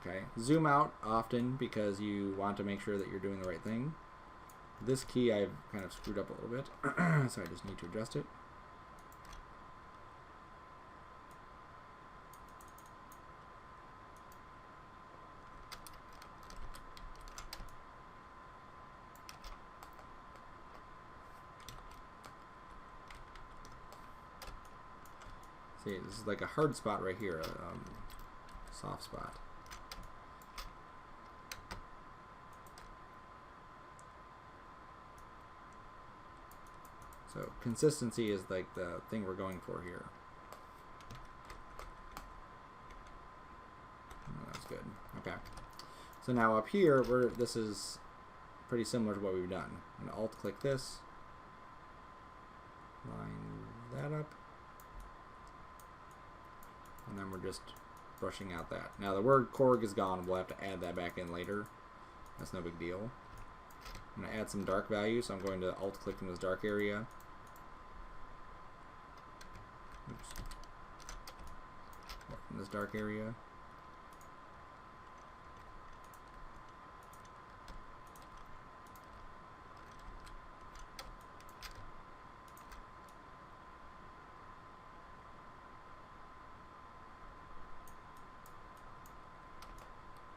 Okay, zoom out often because you want to make sure that you're doing the right thing. This key I've kind of screwed up a little bit, so I just need to adjust it. See, this is like a hard spot right here, a soft spot. So consistency is like the thing we're going for here. Oh, that's good. Okay. So now up here, this is pretty similar to what we've done. I'm going to alt-click this, line that up, and then we're just brushing out that. Now the word Korg is gone. We'll have to add that back in later. That's no big deal. I'm going to add some dark value, so I'm going to alt-click in this dark area. Oops. In this dark area.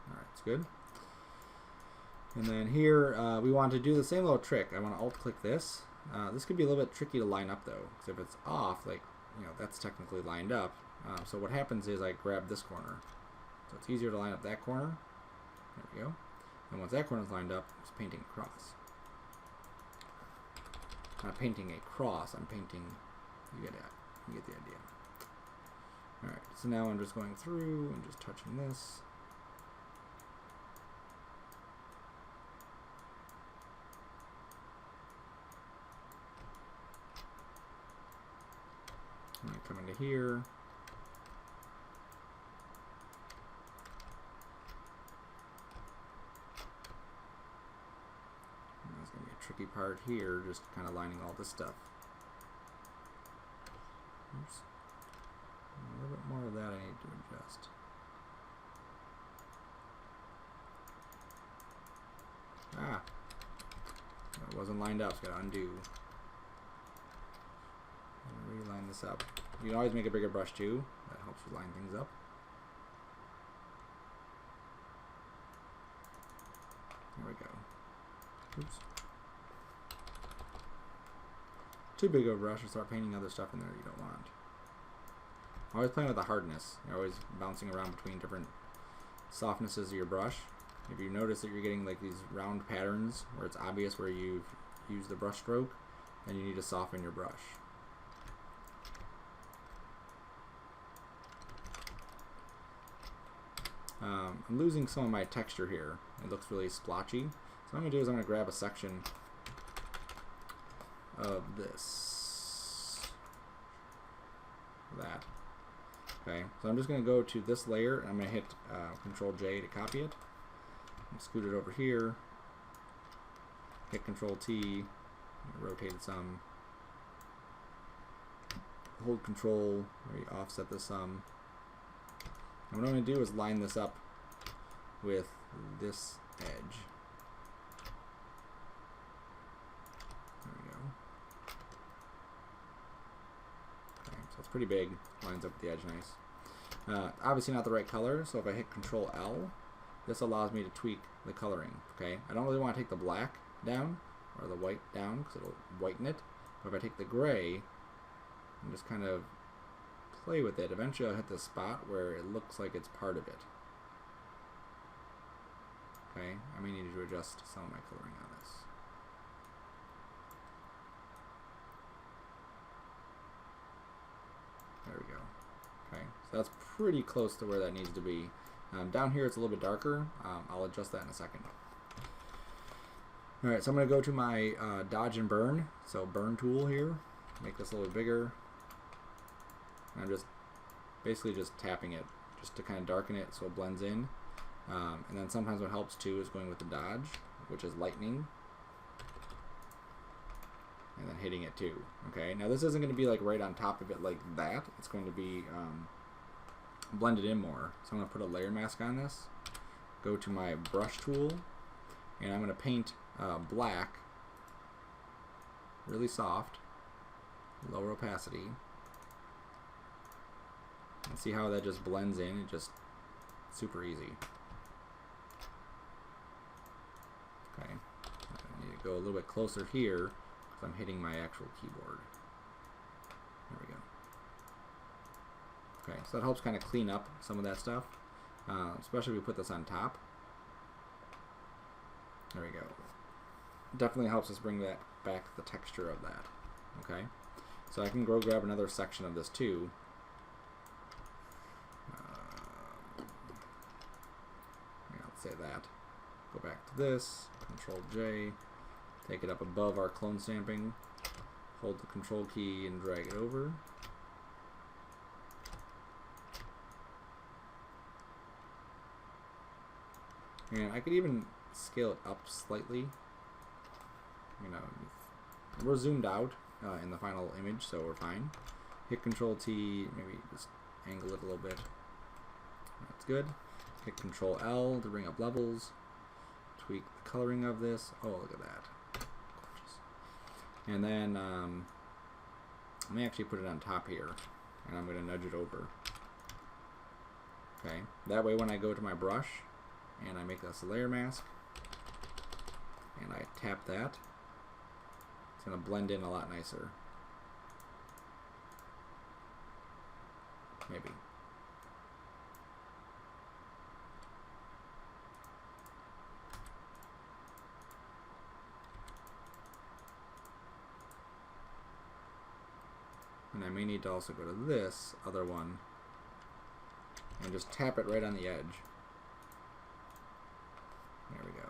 Alright, it's good. And then here, we want to do the same little trick. I want to alt-click this. This could be a little bit tricky to line up though, because if it's off, like, you know, that's technically lined up. So what happens is I grab this corner. So it's easier to line up that corner. There we go. And once that corner is lined up, I'm just painting a cross. I'm not painting a cross, I'm painting, you get the idea. Alright, so now I'm just going through and just touching this. I'm going to come into here. And there's going to be a tricky part here, just kind of lining all this stuff. Oops. A little bit more of that I need to adjust. Ah! It wasn't lined up, so I got to undo. Reline this up. You can always make a bigger brush too. That helps you line things up. There we go. Oops. Too big of a brush and start painting other stuff in there you don't want. Always playing with the hardness. You're always bouncing around between different softnesses of your brush. If you notice that you're getting like these round patterns where it's obvious where you've used the brush stroke, then you need to soften your brush. I'm losing some of my texture here. It looks really splotchy. So what I'm going to do is I'm going to grab a section of this. That. Okay, so I'm just going to go to this layer and I'm going to hit Control J to copy it. And scoot it over here. Hit Control T. Rotate it some. Hold Control, maybe offset this some. And what I'm going to do is line this up with this edge. There we go. Okay, so it's pretty big. Lines up with the edge nice. Obviously not the right color, so if I hit Control L, this allows me to tweak the coloring. Okay, I don't really want to take the black down or the white down because it'll whiten it. But if I take the gray and just kind of play with it, eventually I'll hit the spot where it looks like it's part of it. Okay, I may need to adjust some of my coloring on this. There we go. Okay, so that's pretty close to where that needs to be. Down here it's a little bit darker. I'll adjust that in a second. Alright, so I'm going to go to my dodge and burn. So burn tool here. Make this a little bit bigger. I'm just basically just tapping it just to kind of darken it so it blends in. And then sometimes what helps too is going with the dodge, which is lightning, and then hitting it too. Okay, now this isn't going to be like right on top of it like that. It's going to be blended in more. So I'm going to put a layer mask on this, go to my brush tool, and I'm going to paint black really soft, lower opacity, and see how that just blends in. It just super easy. Okay, I need to go a little bit closer here because I'm hitting my actual keyboard. There we go. Okay, so that helps kind of clean up some of that stuff, especially if we put this on top. There we go. Definitely helps us bring that back, the texture of that. Okay, so I can go grab another section of this too. Yeah, let's say that. Go back to this, Control J, take it up above our clone stamping, hold the Control key and drag it over. And I could even scale it up slightly. You know, we're zoomed out in the final image, so we're fine. Hit Control T, maybe just angle it a little bit. That's good. Hit Control L to bring up levels. Tweak the coloring of this. Oh, look at that. Gorgeous. And then let me actually put it on top here, and I'm going to nudge it over. Okay. That way, when I go to my brush and I make this a layer mask, and I tap that, it's going to blend in a lot nicer. Maybe. And I may need to also go to this other one and just tap it right on the edge. There we go.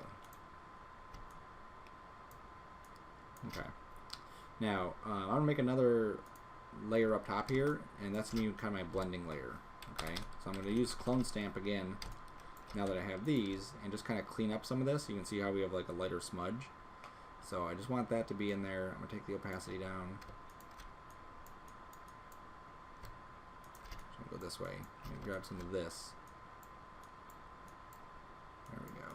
Okay. Now, I want to make another layer up top here, and that's going to be kind of my blending layer. Okay, so I'm going to use Clone Stamp again, now that I have these, and just kind of clean up some of this. You can see how we have like a lighter smudge. So I just want that to be in there. I'm going to take the opacity down. So I'll go this way. I'm going to grab some of this. There we go.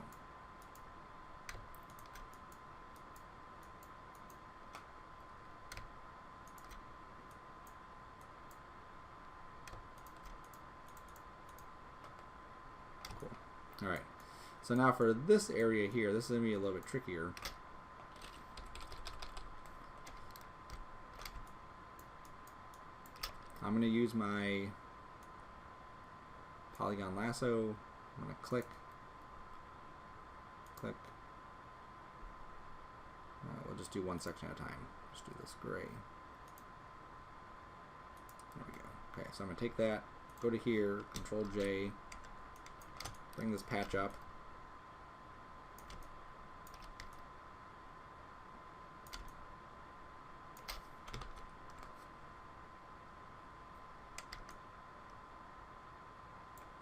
Alright, so now for this area here, this is going to be a little bit trickier. I'm going to use my Polygon Lasso. I'm going to click. We'll just do one section at a time. Just do this gray. There we go. Okay, so I'm going to take that, go to here, Control J, bring this patch up.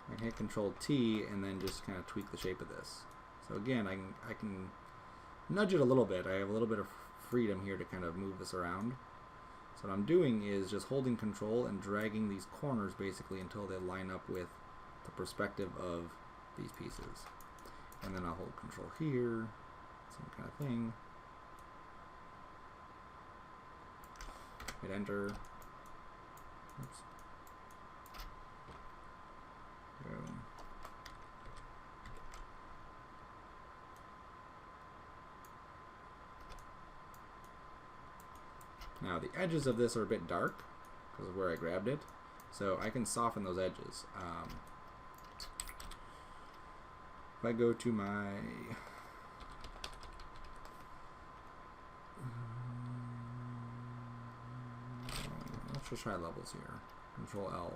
I hit Control T and then just kind of tweak the shape of this. So again, I can nudge it a little bit. I have a little bit of freedom here to kind of move this around. So what I'm doing is just holding Control and dragging these corners basically until they line up with the perspective of these pieces. And then I'll hold Control here, same kind of thing. Hit Enter. Oops. Go. Now the edges of this are a bit dark because of where I grabbed it, so I can soften those edges. If I go to my let's just try levels here. Control L.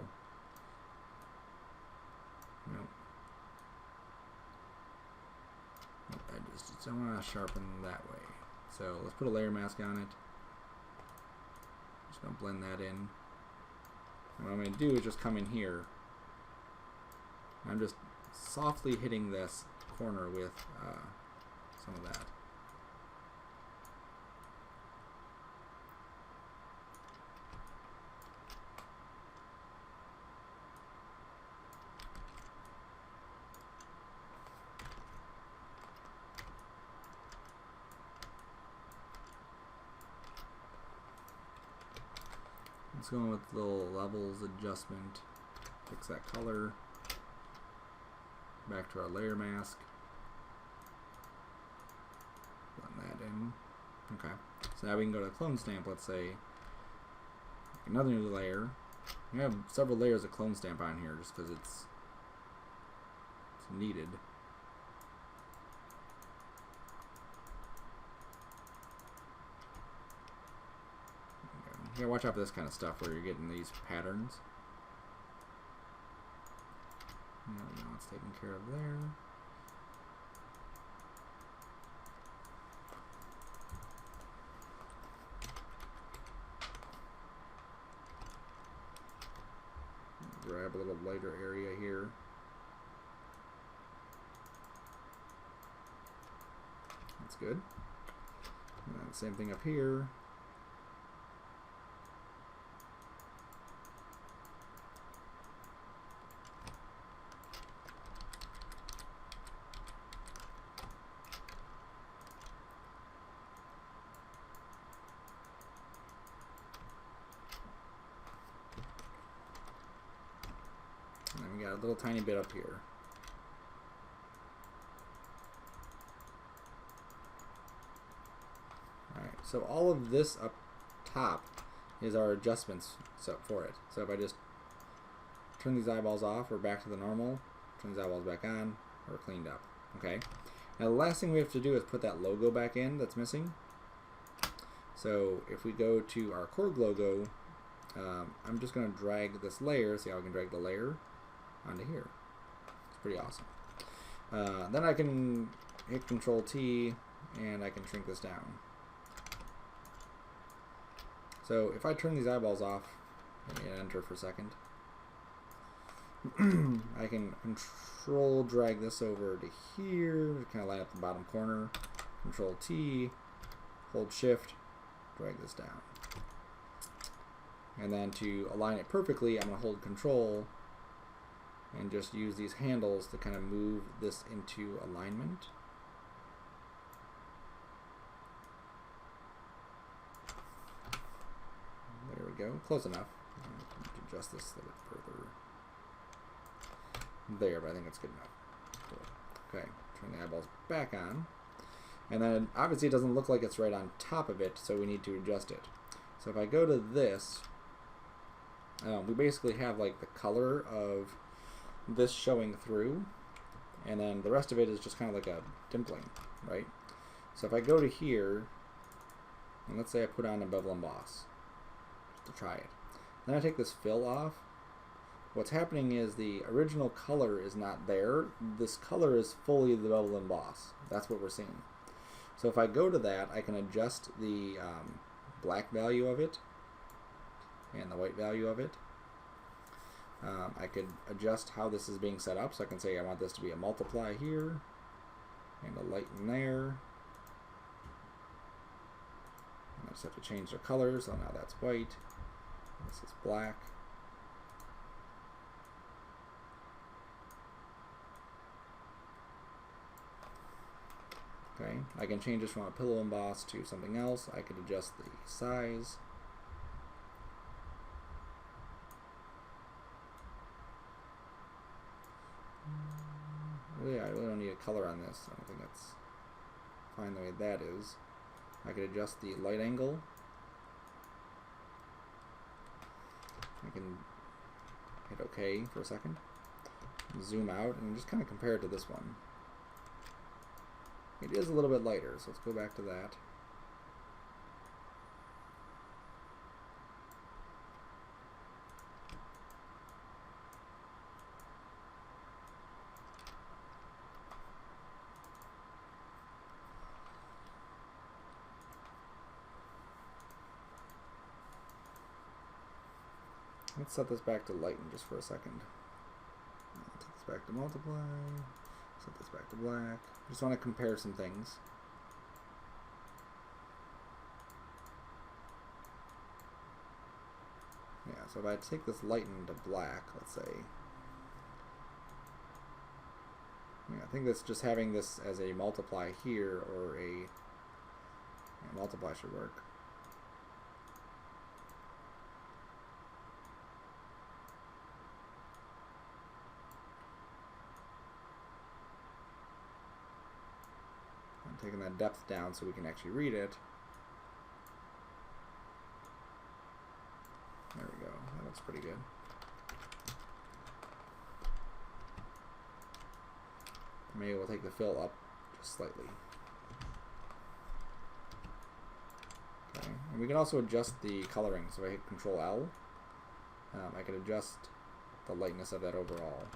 Nope. I want to sharpen that way. So let's put a layer mask on it. Just gonna blend that in. And what I'm gonna do is just come in here. I'm just softly hitting this corner with some of that. Let's go with little levels adjustment. Fix that color. Back to our layer mask. Blend that in. Okay. So now we can go to clone stamp, let's say. Another new layer. We have several layers of clone stamp on here just because it's needed. You gotta watch out for this kind of stuff where you're getting these patterns. There we go, it's taken care of there. Grab a little lighter area here. That's good. And then same thing up here. And then we got a little tiny bit up here. Alright, so all of this up top is our adjustments for it. So if I just turn these eyeballs off, we're back to the normal. Turn these eyeballs back on, we're cleaned up. Okay. Now the last thing we have to do is put that logo back in that's missing. So if we go to our Korg logo, I'm just going to drag this layer. See how I can drag the layer onto here. It's pretty awesome. Then I can hit Control T and I can shrink this down. So if I turn these eyeballs off and enter for a second, I can Control drag this over to here, kind of line up the bottom corner. Control T, hold Shift, drag this down. And then to align it perfectly, I'm going to hold Control and just use these handles to kind of move this into alignment. There we go, close enough. Adjust this a little bit further. There, but I think it's good enough. Cool. Okay, turn the eyeballs back on. And then obviously it doesn't look like it's right on top of it, so we need to adjust it. So if I go to this, we basically have like the color of this showing through, and then the rest of it is just kind of like a dimpling, right? So if I go to here, and let's say I put on a bevel emboss to try it. Then I take this fill off. What's happening is the original color is not there. This color is fully the bevel emboss. That's what we're seeing. So if I go to that, I can adjust the black value of it and the white value of it. I could adjust how this is being set up. So I can say I want this to be a multiply here and a lighten there. And I just have to change the color. So now that's white. This is black. Okay, I can change this from a pillow emboss to something else. I could adjust the size. I really don't need a color on this. I don't think that's fine the way that is. I could adjust the light angle. I can hit OK for a second. Zoom out and just kind of compare it to this one. It is a little bit lighter, so let's go back to that. Let's set this back to lighten just for a second. Take this back to multiply. Set this back to black. Just want to compare some things. Yeah, so if I take this lighten to black, let's say. Yeah, I think that's just having this as a multiply here, or a multiply should work. taking that depth down so we can actually read it. There we go. That looks pretty good. Maybe we'll take the fill up just slightly. Okay. And we can also adjust the coloring. So if I hit Control L, I can adjust the lightness of that overall.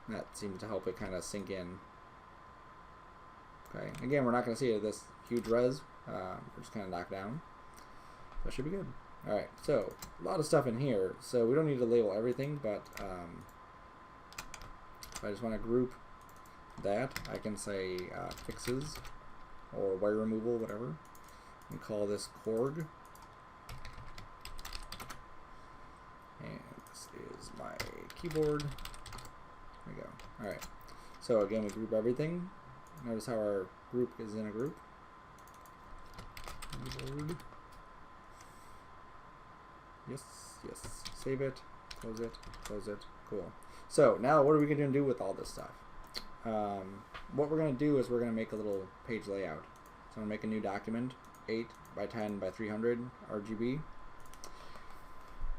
That seems to help it kind of sink in. Okay. Again, we're not going to see it at this huge res. We're just kind of knocked down. That should be good. Alright, so a lot of stuff in here. So we don't need to label everything, but if I just want to group that, I can say fixes or wire removal, whatever, and call this Korg. And this is my keyboard. There we go. Alright, so again, we group everything. Notice how our group is in a group. Keyboard. Yes, yes. Save it, close it, cool. So now what are we going to do with all this stuff? What we're going to do is we're going to make a little page layout. So I'm going to make a new document, 8 by 10 by 300 RGB.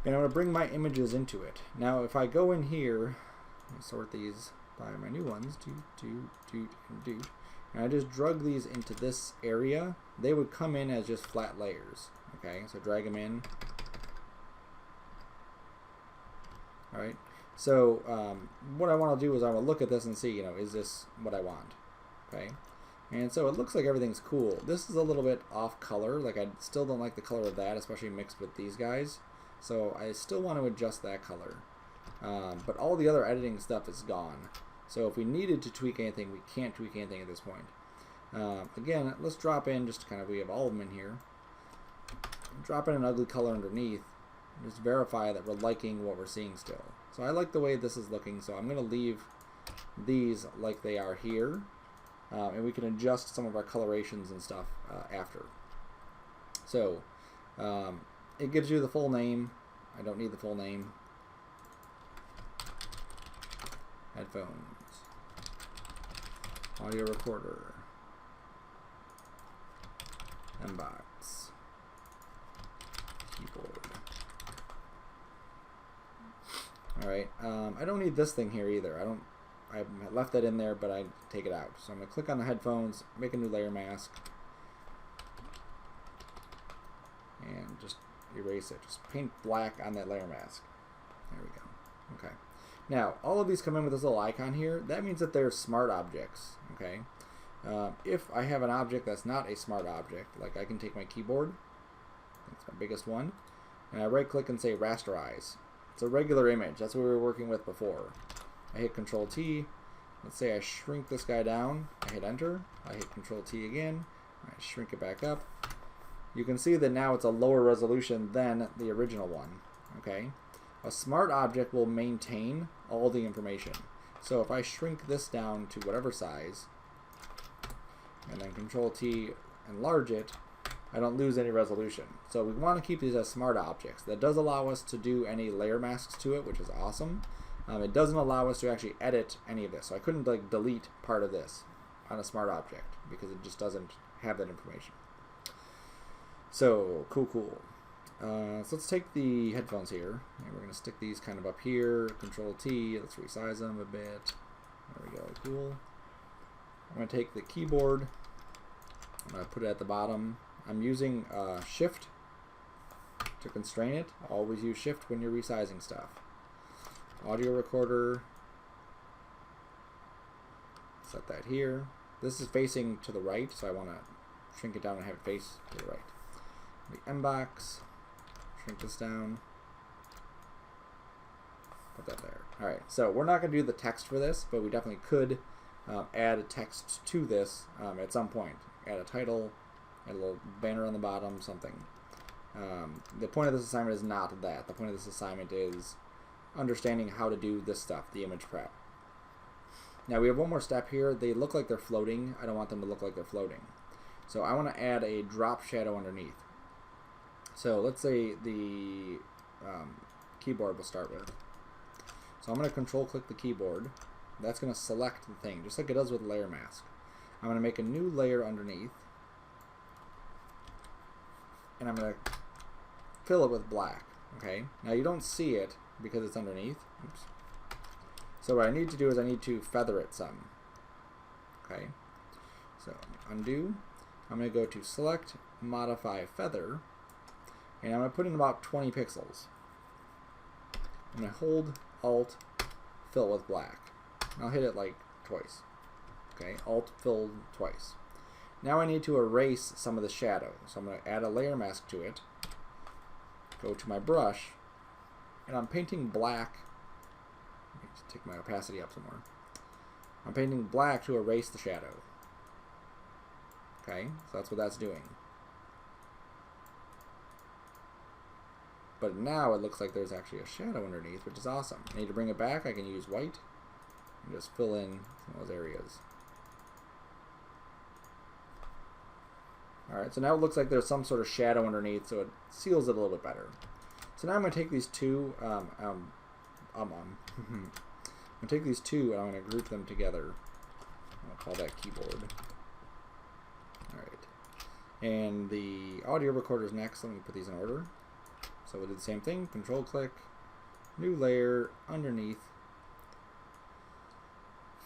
And I'm going to bring my images into it. Now if I go in here, and sort these by my new ones, and I just drug these into this area, they would come in as just flat layers. Okay, so drag them in. Alright, so what I want to do is I want to look at this and see, is this what I want? Okay, and so it looks like everything's cool. This is a little bit off color, like I still don't like the color of that, especially mixed with these guys. So I still want to adjust that color. But all the other editing stuff is gone. So if we needed to tweak anything, we can't tweak anything at this point. Again, let's drop in just kind of, we have all of them in here. Drop in an ugly color underneath. Just verify that we're liking what we're seeing still. So I like the way this is looking, so I'm going to leave these like they are here. And we can adjust some of our colorations and stuff after. So it gives you the full name. I don't need the full name. Headphones. Audio recorder. Inbox. Keyboard. Alright, I don't need this thing here either. I left that in there, but I take it out. So I'm going to click on the headphones, make a new layer mask, and just erase it. Just paint black on that layer mask. There we go. Okay. Now, all of these come in with this little icon here. That means that they're smart objects. Okay. If I have an object that's not a smart object, like I can take my keyboard, that's my biggest one, and I right click and say rasterize. It's a regular image. That's what we were working with before. I hit Control T. Let's say I shrink this guy down. I hit Enter. I hit Control T again. I shrink it back up. You can see that now it's a lower resolution than the original one. Okay. A smart object will maintain all the information. So if I shrink this down to whatever size, and then Control T, enlarge it, I don't lose any resolution. So we want to keep these as smart objects. That does allow us to do any layer masks to it, which is awesome. It doesn't allow us to actually edit any of this. So I couldn't like delete part of this on a smart object because it just doesn't have that information. So cool. So let's take the headphones here, and we're going to stick these kind of up here. Control T, let's resize them a bit. There we go, cool. I'm going to take the keyboard, I'm going to put it at the bottom. I'm using Shift to constrain it. Always use Shift when you're resizing stuff. Audio recorder, set that here. This is facing to the right, so I want to shrink it down and have it face to the right. The inbox. Shrink this down. Put that there. Alright, so we're not going to do the text for this, but we definitely could add a text to this at some point. Add a title, add a little banner on the bottom, something. The point of this assignment is not that. The point of this assignment is understanding how to do this stuff, the image prep. Now we have one more step here. They look like they're floating. I don't want them to look like they're floating. So I want to add a drop shadow underneath. So let's say the keyboard we'll start with. So I'm going to control click the keyboard. That's going to select the thing, just like it does with layer mask. I'm going to make a new layer underneath, and I'm going to fill it with black. Okay, now you don't see it because it's underneath. Oops. So what I need to do is I need to feather it some. Okay, so undo. I'm going to go to select, modify feather, and I'm going to put in about 20 pixels. I'm going to hold Alt, fill with black. I'll hit it like twice. Okay, Alt, fill twice. Now I need to erase some of the shadow. So I'm going to add a layer mask to it. Go to my brush, and I'm painting black. Let me just take my opacity up some more. I'm painting black to erase the shadow. Okay, so that's what that's doing. But now it looks like there's actually a shadow underneath, which is awesome. I need to bring it back. I can use white and just fill in some of those areas. Alright, so now it looks like there's some sort of shadow underneath, so it seals it a little bit better. So now I'm going to take these two, I'm going to take these two and I'm going to group them together. I'll call that keyboard. Alright, and the audio recorder is next. Let me put these in order. So we'll do the same thing, control click, new layer, underneath,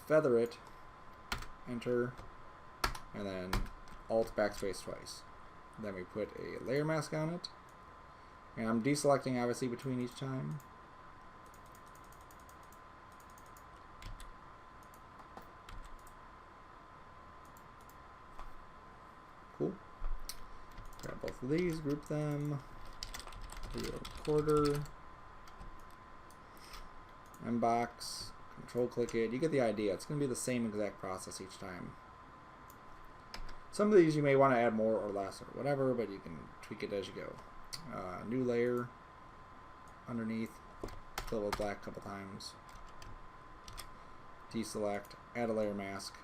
feather it, enter, and then Alt backspace twice. Then we put a layer mask on it, and I'm deselecting obviously between each time. Cool. Grab both of these, group them. Video recorder, inbox, control click it. You get the idea. It's going to be the same exact process each time. Some of these you may want to add more or less or whatever, but you can tweak it as you go. New layer, underneath, fill with black a couple times. Deselect, add a layer mask.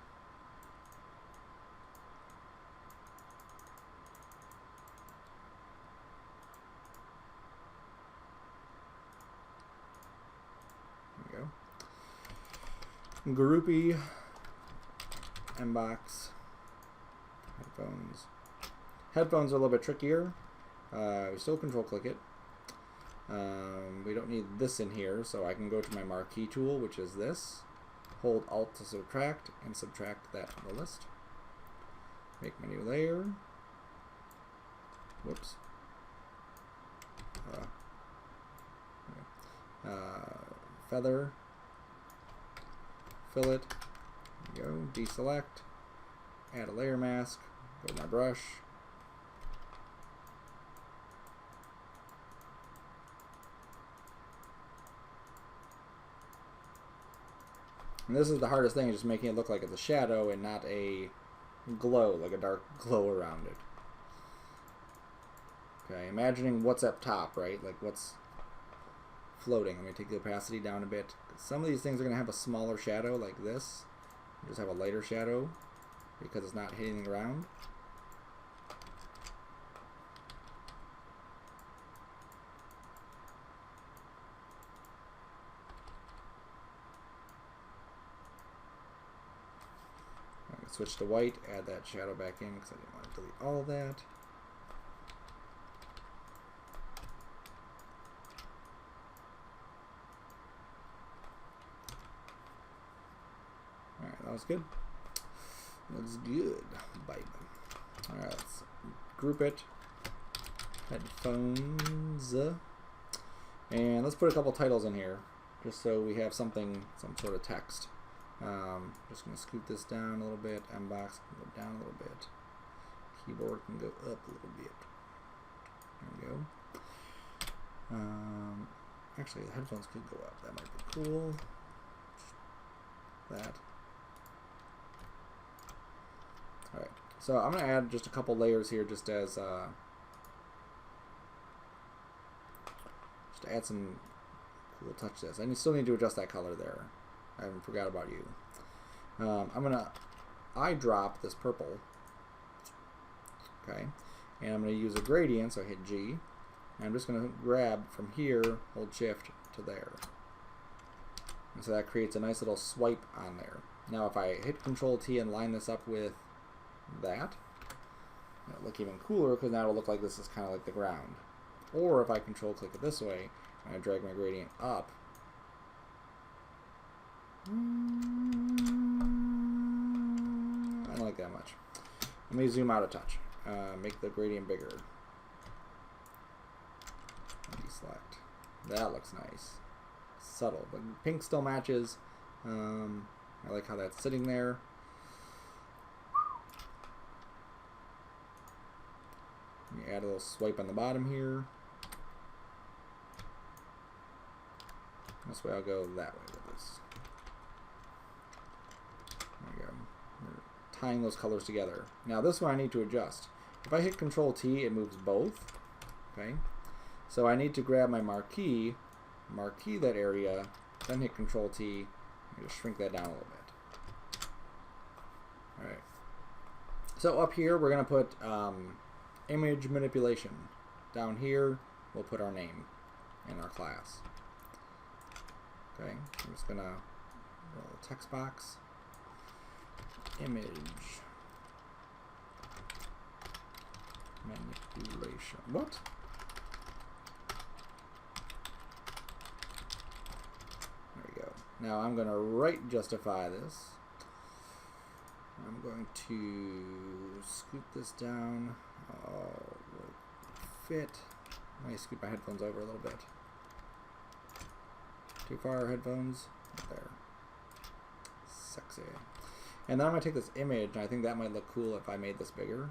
Groupie, inbox, headphones. Headphones are a little bit trickier. We still control click it. We don't need this in here, so I can go to my marquee tool, which is this. Hold Alt to subtract, and subtract that from the list. Make my new layer. Whoops. Feather. Fill it, there we go, deselect, add a layer mask, go to my brush, and this is the hardest thing, is just making it look like it's a shadow and not a glow, like a dark glow around it. Okay, imagining what's up top, right, like what's floating. I'm going to take the opacity down a bit. Some of these things are going to have a smaller shadow like this. Just have a lighter shadow because it's not hitting the ground. I'm going to switch to white, add that shadow back in because I didn't want to delete all of that. That was good. Looks good. Bite. Alright, let's group it. Headphones. And let's put a couple titles in here, just so we have something, some sort of text. Just going to scoot this down a little bit. Inbox can go down a little bit. Keyboard can go up a little bit. There we go. Actually, the headphones could go up. That might be cool. That. Alright, so I'm going to add just a couple layers here just as just to add some cool touch to this. I still need to adjust that color there. I haven't forgot about you. I'm going to eyedrop this purple. Okay, and I'm going to use a gradient, so I hit G. And I'm just going to grab from here, hold shift to there. And so that creates a nice little swipe on there. Now if I hit Control T and line this up with that, it'll look even cooler because now it'll look like this is kind of like the ground. Or if I Control click it this way and I drag my gradient up, I don't like that much. Let me zoom out a touch. Make the gradient bigger. Deselect. That looks nice. Subtle. The pink still matches. I like how that's sitting there. Let me add a little swipe on the bottom here. This way I'll go that way with this. There we go. We're tying those colors together. Now this one I need to adjust. If I hit Control T, it moves both. Okay. So I need to grab my marquee that area, then hit Control T, and just shrink that down a little bit. Alright. So up here we're going to put image manipulation. Down here we'll put our name and our class. Okay, I'm just going to roll a text box. Image manipulation. What? There we go. Now I'm going to right justify this. I'm going to scoot this down. Oh, will fit. Let me scoot my headphones over a little bit. Too far, headphones. Right there. Sexy. And then I'm going to take this image, and I think that might look cool if I made this bigger.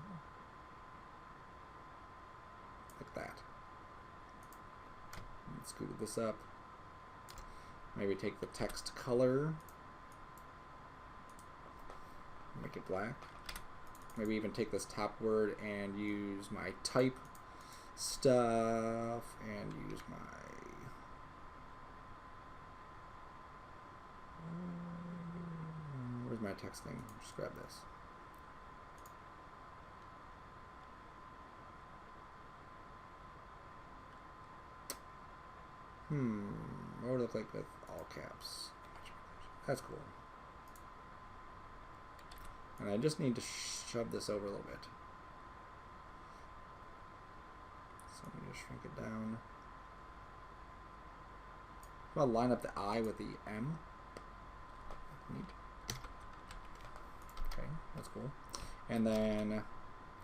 Like that. And scoot this up. Maybe take the text color. Make it black. Maybe even take this top word and use my type stuff and use my where's my text thing? Just grab this. What would it look like with all caps? That's cool. And I just need to shove this over a little bit. So let me just shrink it down. I'll line up the I with the M. Neat. Okay, that's cool. And then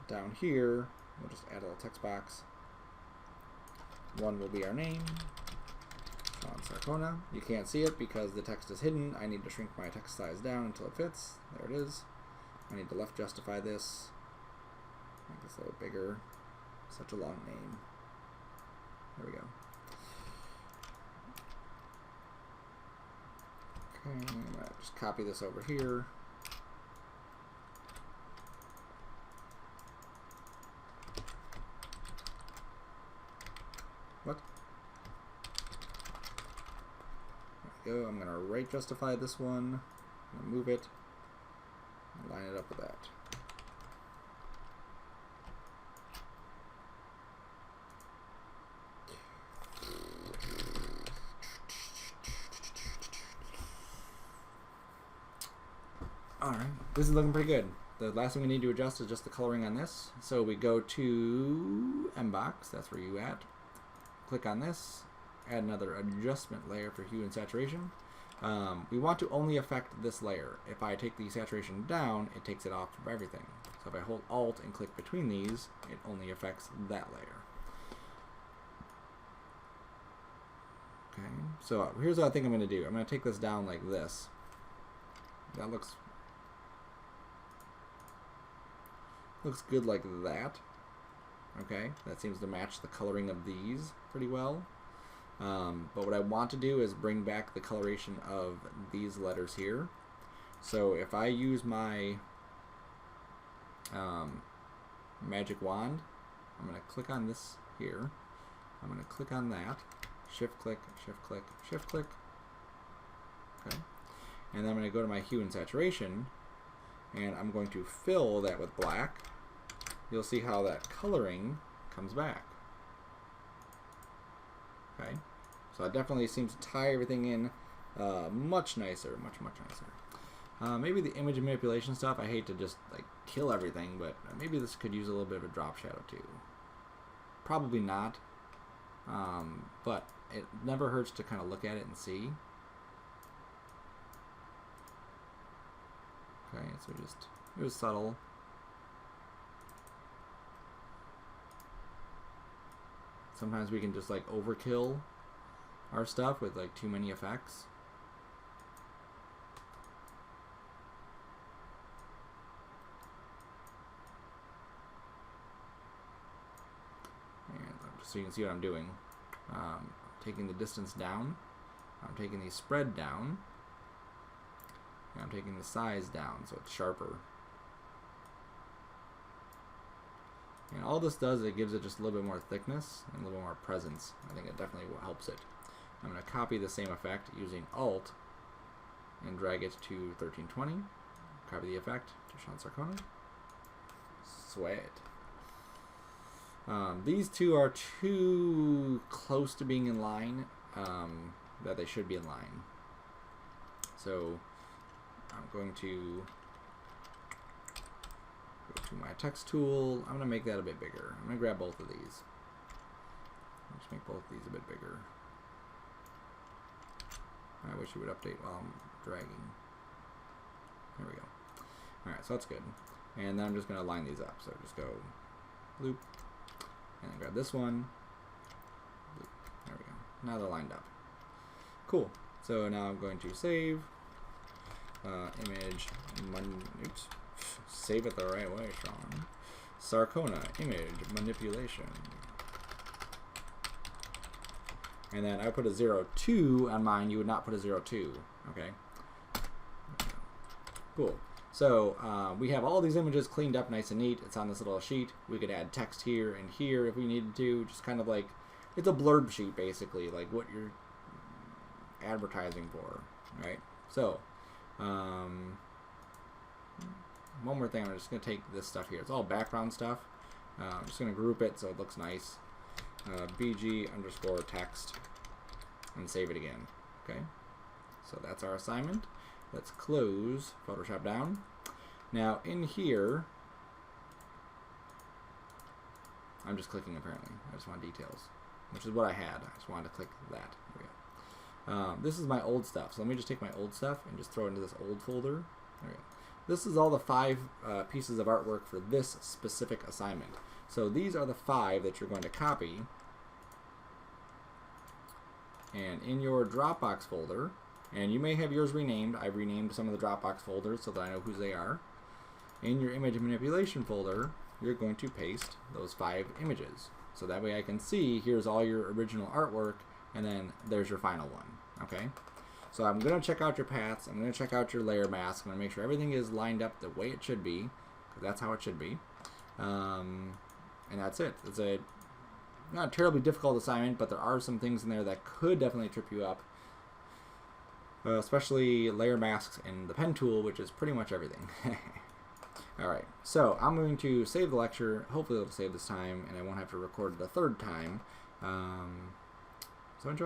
down here, we'll just add a little text box. One will be our name. Sean Sarcona. You can't see it because the text is hidden. I need to shrink my text size down until it fits. There it is. I need to left justify this. Make this a little bigger. Such a long name. There we go. Okay, I'm gonna just copy this over here. What? There we go. I'm gonna right justify this one. I'm gonna move it. Line it up with that. Alright, this is looking pretty good. The last thing we need to adjust is just the coloring on this. So we go to Mbox, that's where you at. Click on this, add another adjustment layer for hue and saturation. We want to only affect this layer. If I take the saturation down, it takes it off of everything. So if I hold Alt and click between these, it only affects that layer. Okay, so here's what I think I'm going to do. I'm going to take this down like this. That looks good like that. Okay, that seems to match the coloring of these pretty well. But what I want to do is bring back the coloration of these letters here. So if I use my magic wand, I'm going to click on this here. I'm going to click on that. Shift click, shift click, shift click. Okay. And then I'm going to go to my hue and saturation, and I'm going to fill that with black. You'll see how that coloring comes back. Okay, so that definitely seems to tie everything in much nicer, much nicer. Maybe the image manipulation stuff, I hate to just like kill everything, but maybe this could use a little bit of a drop shadow too. Probably not, but it never hurts to kind of look at it and see. Okay, so it was subtle. Sometimes we can just like overkill our stuff with like too many effects. So you can see what I'm doing. Taking the distance down, I'm taking the spread down, and I'm taking the size down so it's sharper. And all this does, it gives it just a little bit more thickness and a little more presence. I think it definitely helps it. I'm going to copy the same effect using Alt and drag it to 1320. Copy the effect to Sean Sarcona. Sweat. These two are too close to being in line that they should be in line. So I'm going to go to my text tool. I'm going to make that a bit bigger. I'm going to grab both of these. Just make both of these a bit bigger. I wish it would update while I'm dragging. There we go. Alright, so that's good. And then I'm just going to line these up. So just go loop. And then grab this one. There we go. Now they're lined up. Cool. So now I'm going to save. Oops. Save it the right way, Sean. Sarcona image manipulation. And then I put a 0.2 on mine. You would not put a 0.2. Okay. Cool. So we have all these images cleaned up nice and neat. It's on this little sheet. We could add text here and here if we needed to. Just kind of like, it's a blurb sheet basically, like what you're advertising for, right? So one more thing, I'm just going to take this stuff here. It's all background stuff. I'm just going to group it so it looks nice. BG_text and save it again. Okay, so that's our assignment. Let's close Photoshop down. Now in here, I'm just clicking apparently. I just want details, which is what I had. I just wanted to click that. There we go. This is my old stuff. So let me just take my old stuff and just throw it into this old folder. There we go. This is all the 5 pieces of artwork for this specific assignment. So these are the 5 that you're going to copy. And in your Dropbox folder, and you may have yours renamed. I've renamed some of the Dropbox folders so that I know whose they are. In your image manipulation folder, you're going to paste those 5 images. So that way I can see, here's all your original artwork, and then there's your final one. Okay? So I'm going to check out your paths. I'm going to check out your layer mask. I'm going to make sure everything is lined up the way it should be, because that's how it should be. And that's it. It's a not a terribly difficult assignment, but there are some things in there that could definitely trip you up. Especially layer masks and the pen tool, which is pretty much everything. Alright, so I'm going to save the lecture. Hopefully it'll save this time, and I won't have to record it a 3rd time. So enjoy.